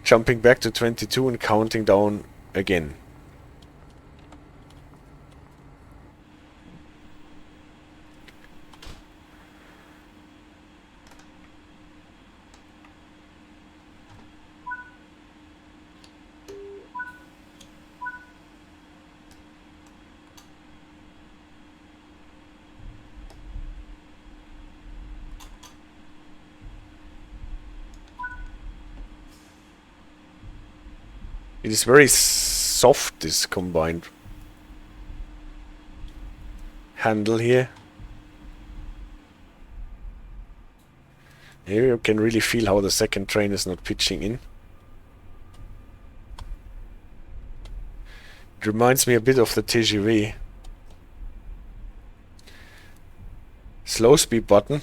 jumping back to 22 and counting down again. It is very soft, this combined handle here. Here you can really feel how the second train is not pitching in. It reminds me a bit of the TGV. Slow speed button.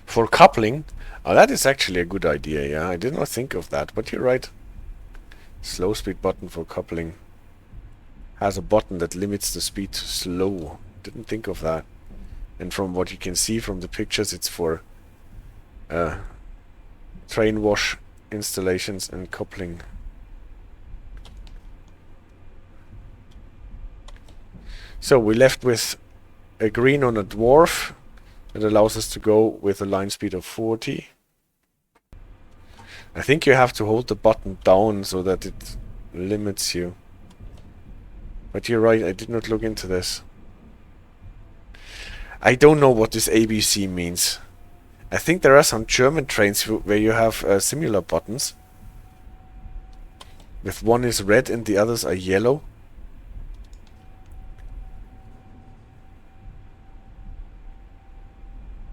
For coupling, oh, that is actually a good idea, yeah. I did not think of that, but you're right. Slow speed button for coupling. Has a button that limits the speed to slow. Didn't think of that. And from what you can see from the pictures, it's for train wash installations and coupling. So we left with a green on a Dwarf. It allows us to go with a line speed of 40. I think you have to hold the button down so that it limits you. But you're right, I did not look into this. I don't know what this ABC means. I think there are some German trains where you have similar buttons. With one is red and the others are yellow.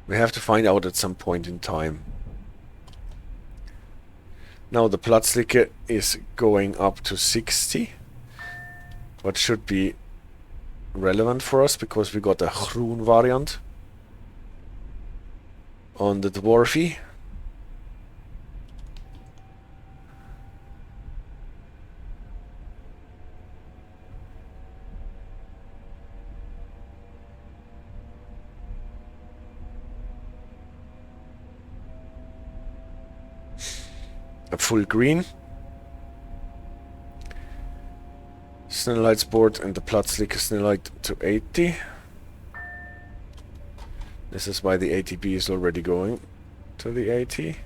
We have to find out at some point in time. Now the plaatselijke is going up to 60. What should be relevant for us because we got a groen variant on the Dwarfy. A full green. Snelheidsborden and the plaatselijke snelheid to 80. This is why the ATB is already going to the 80.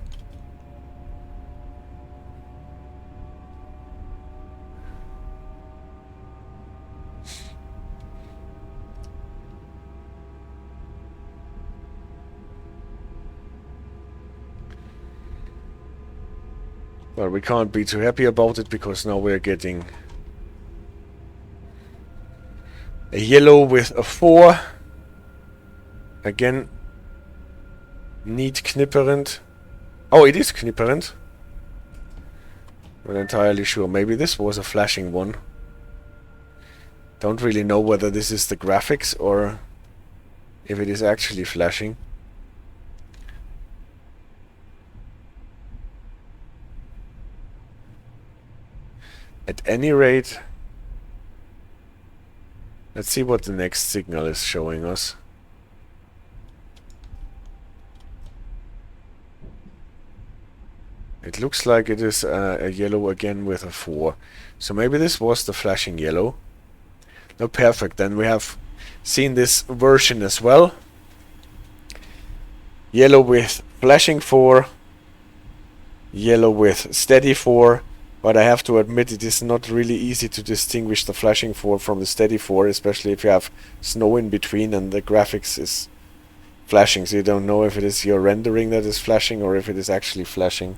Well, we can't be too happy about it because now we're getting a yellow with a 4. Again, niet knipperend. Oh, it is knipperend. Not entirely sure. Maybe this was a flashing one. Don't really know whether this is the graphics or if it is actually flashing. At any rate, let's see what the next signal is showing us. It looks like it is a yellow again with a 4. So maybe this was the flashing yellow. No, perfect. Then we have seen this version as well. Yellow with flashing 4. Yellow with steady 4. But I have to admit it is not really easy to distinguish the flashing 4 from the steady 4, especially if you have snow in between and the graphics is flashing. So you don't know if it is your rendering that is flashing or if it is actually flashing.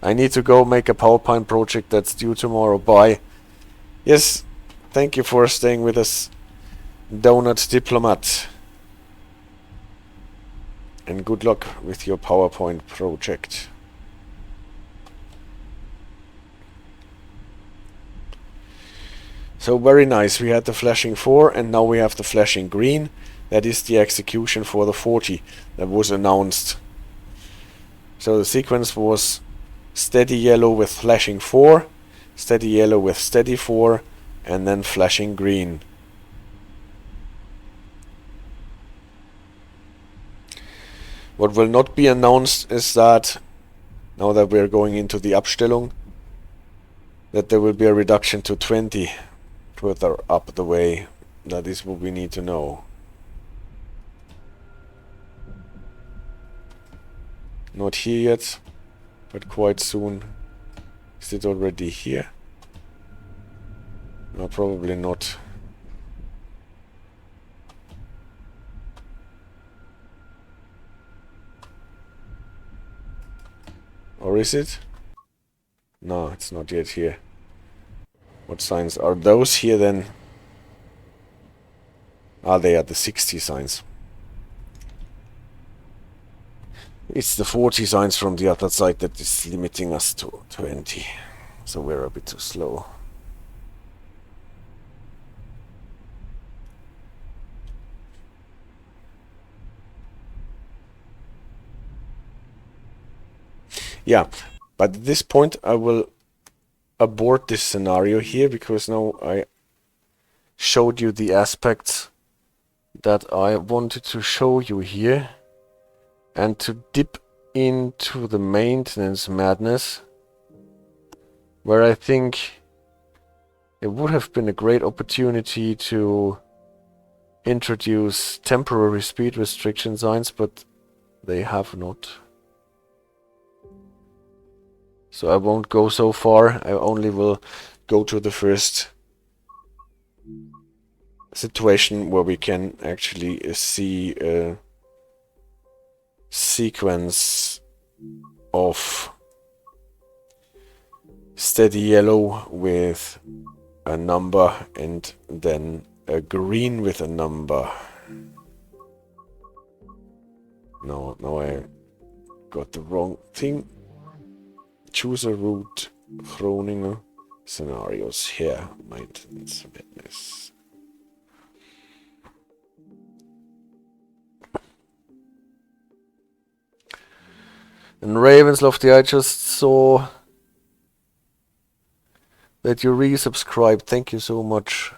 I need to go make a PowerPoint project that's due tomorrow. Bye. Yes, thank you for staying with us, Donut Diplomat. And good luck with your PowerPoint project. So very nice. We had the flashing 4 and now we have the flashing green. That is the execution for the 40 that was announced. So the sequence was steady yellow with flashing 4, steady yellow with steady 4, and then flashing green. What will not be announced is that, now that we're going into the Abstellung, that there will be a reduction to 20 further up the way. That is what we need to know. Not here yet, but quite soon. Is it already here? No, probably not. Or is it? No, it's not yet here. What signs are those here then? Ah, they are the 60 signs. It's the 40 signs from the other side that is limiting us to 20. So we're a bit too slow. Yeah, but at this point I will abort this scenario here, because now I showed you the aspects that I wanted to show you here. And to dip into the maintenance madness, where I think it would have been a great opportunity to introduce temporary speed restriction signs, but they have not. So I won't go so far. I only will go to the first situation where we can actually see a sequence of steady yellow with a number and then a green with a number. No, now I got the wrong thing. Choose a route, Groningen scenarios here, maintenance madness. And Ravenslofty, I just saw that you resubscribed. Thank you so much.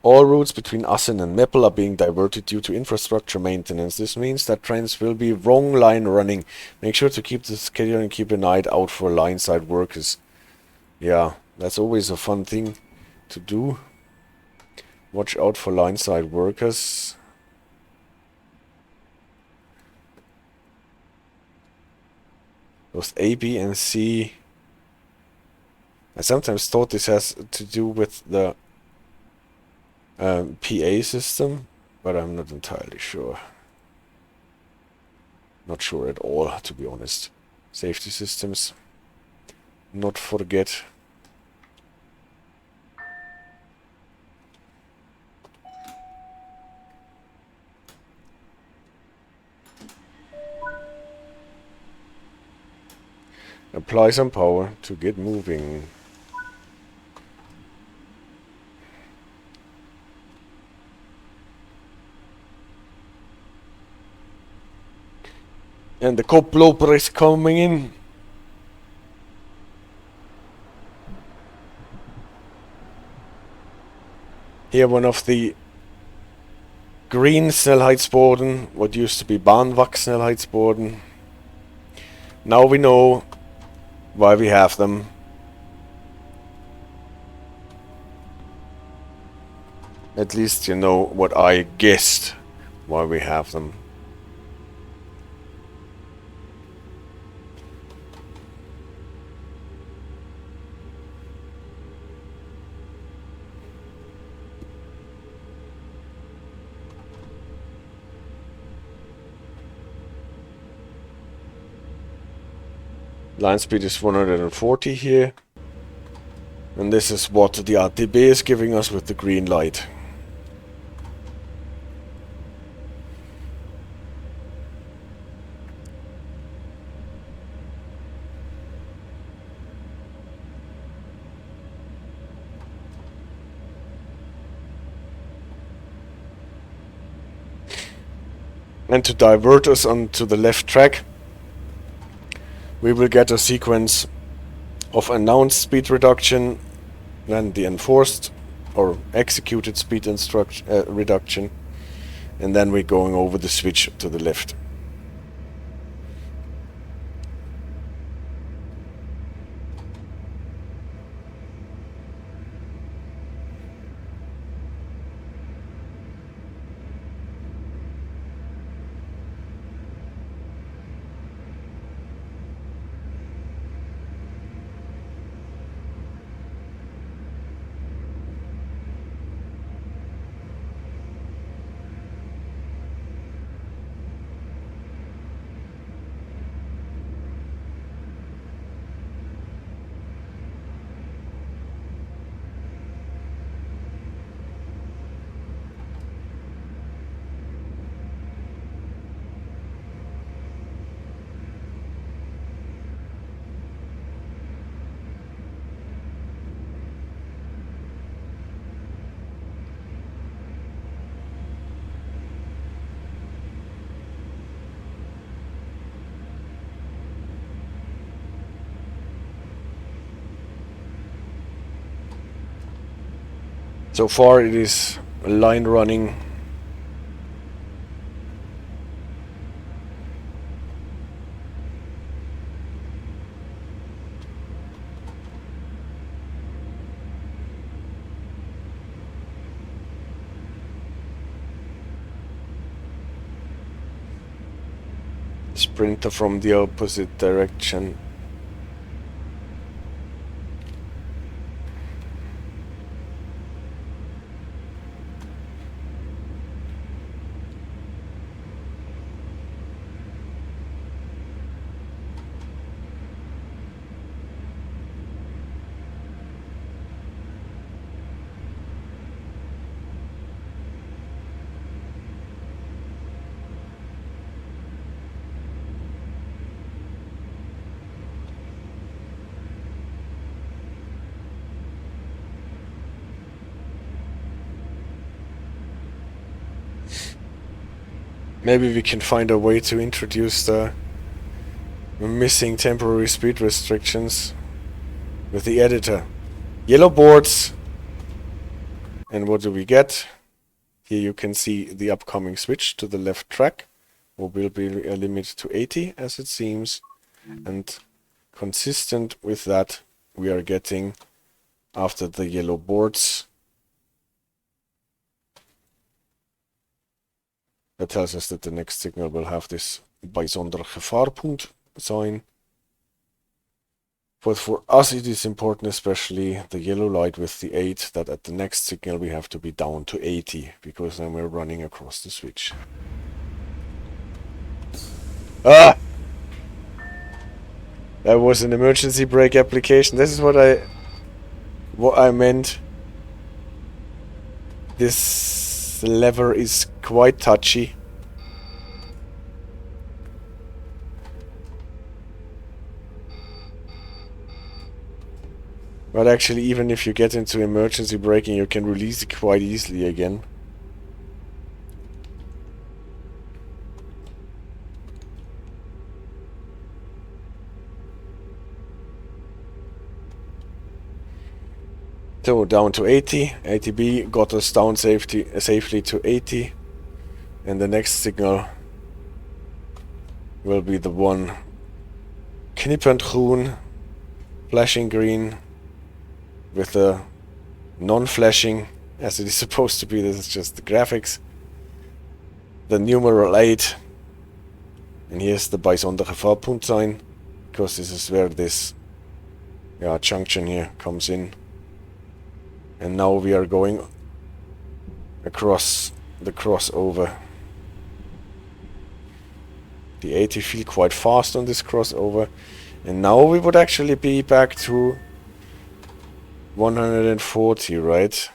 All routes between Assen and Meppel are being diverted due to infrastructure maintenance. This means that trains will be wrong line running. Make sure to keep the schedule and keep an eye out for line side workers. Yeah, that's always a fun thing to do. Watch out for line side workers. Those A, B, and C. I sometimes thought this has to do with the PA system, but I'm not entirely sure. Not sure at all, to be honest. Safety systems. Not forget. Apply some power to get moving. And the koploper is coming in. Here one of the green snelheidsborden, what used to be bahnwach snelheidsborden. Now we know why we have them. At least you know what I guessed why we have them. Line speed is 140 here. And this is what the RTB is giving us with the green light. And to divert us onto the left track, we will get a sequence of announced speed reduction, then the enforced or executed speed reduction, and then we're going over the switch to the left. So far it is line running. Sprinter from the opposite direction. Maybe we can find a way to introduce the missing temporary speed restrictions with the editor. Yellow boards. And what do we get? Here you can see the upcoming switch to the left track. Or will be a limit to 80 as it seems. And consistent with that we are getting, after the yellow boards, that tells us that the next signal will have this bijzonder gevaarpunt sign. But for us it is important, especially the yellow light with the 8, that at the next signal we have to be down to 80, because then we're running across the switch. Ah! That was an emergency brake application. This is what I meant. This lever is quite touchy. But actually, even if you get into emergency braking, you can release it quite easily again. So down to 80, ATB got us down safely to 80, and the next signal will be the one knippernd groen, flashing green, with the non-flashing, as it is supposed to be. This is just the graphics. The numeral 8, and here's the bijzonder gevaarpunt sign, because this is where this junction here comes in. And now we are going across the crossover. The 80 feel quite fast on this crossover, And now we would actually be back to 140, right?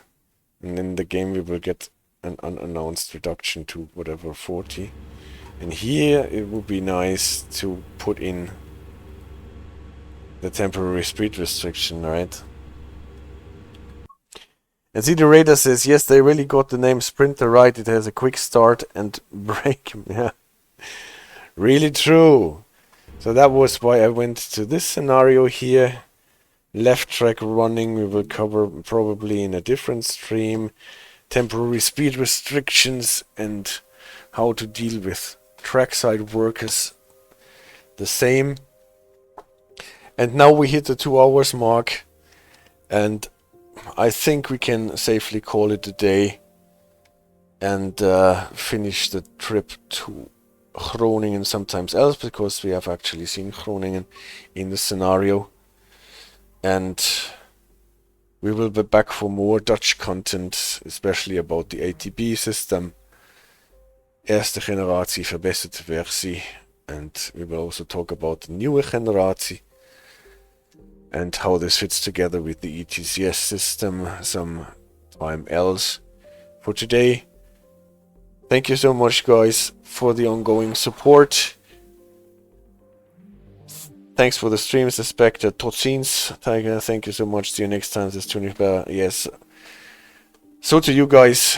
And in the game we will get an unannounced reduction to whatever, 40. And here it would be nice to put in the temporary speed restriction, right? And see, the radar says, yes, they really got the name Sprinter right. It has a quick start and brake. Yeah, really true. So that was why I went to this scenario here. Left track running, we will cover probably in a different stream. Temporary speed restrictions and how to deal with trackside workers. The same. And now we hit the 2 hours mark. And I think we can safely call it a day. And finish the trip to Groningen sometimes else. Because we have actually seen Groningen in the scenario. And we will be back for more Dutch content, especially about the ATB system. Erste Generatie, verbesserte Versie. And we will also talk about the Nieuwe Generatie. And how this fits together with the ETCS system some time else. For today, thank you so much, guys, for the ongoing support. Thanks for the streams, the Spectre, tot ziens. Tiger, thank you so much. See you next time. This is Tuniper. Yes. So to you guys,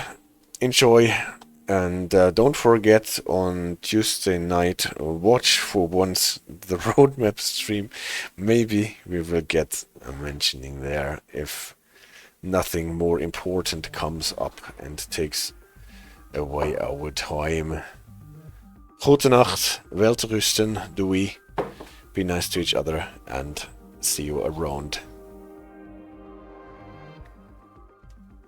enjoy. And don't forget on Tuesday night, watch for once the roadmap stream. Maybe we will get a mentioning there if nothing more important comes up and takes away our time. Gute Nacht, Welterusten, doei. Be nice to each other and see you around.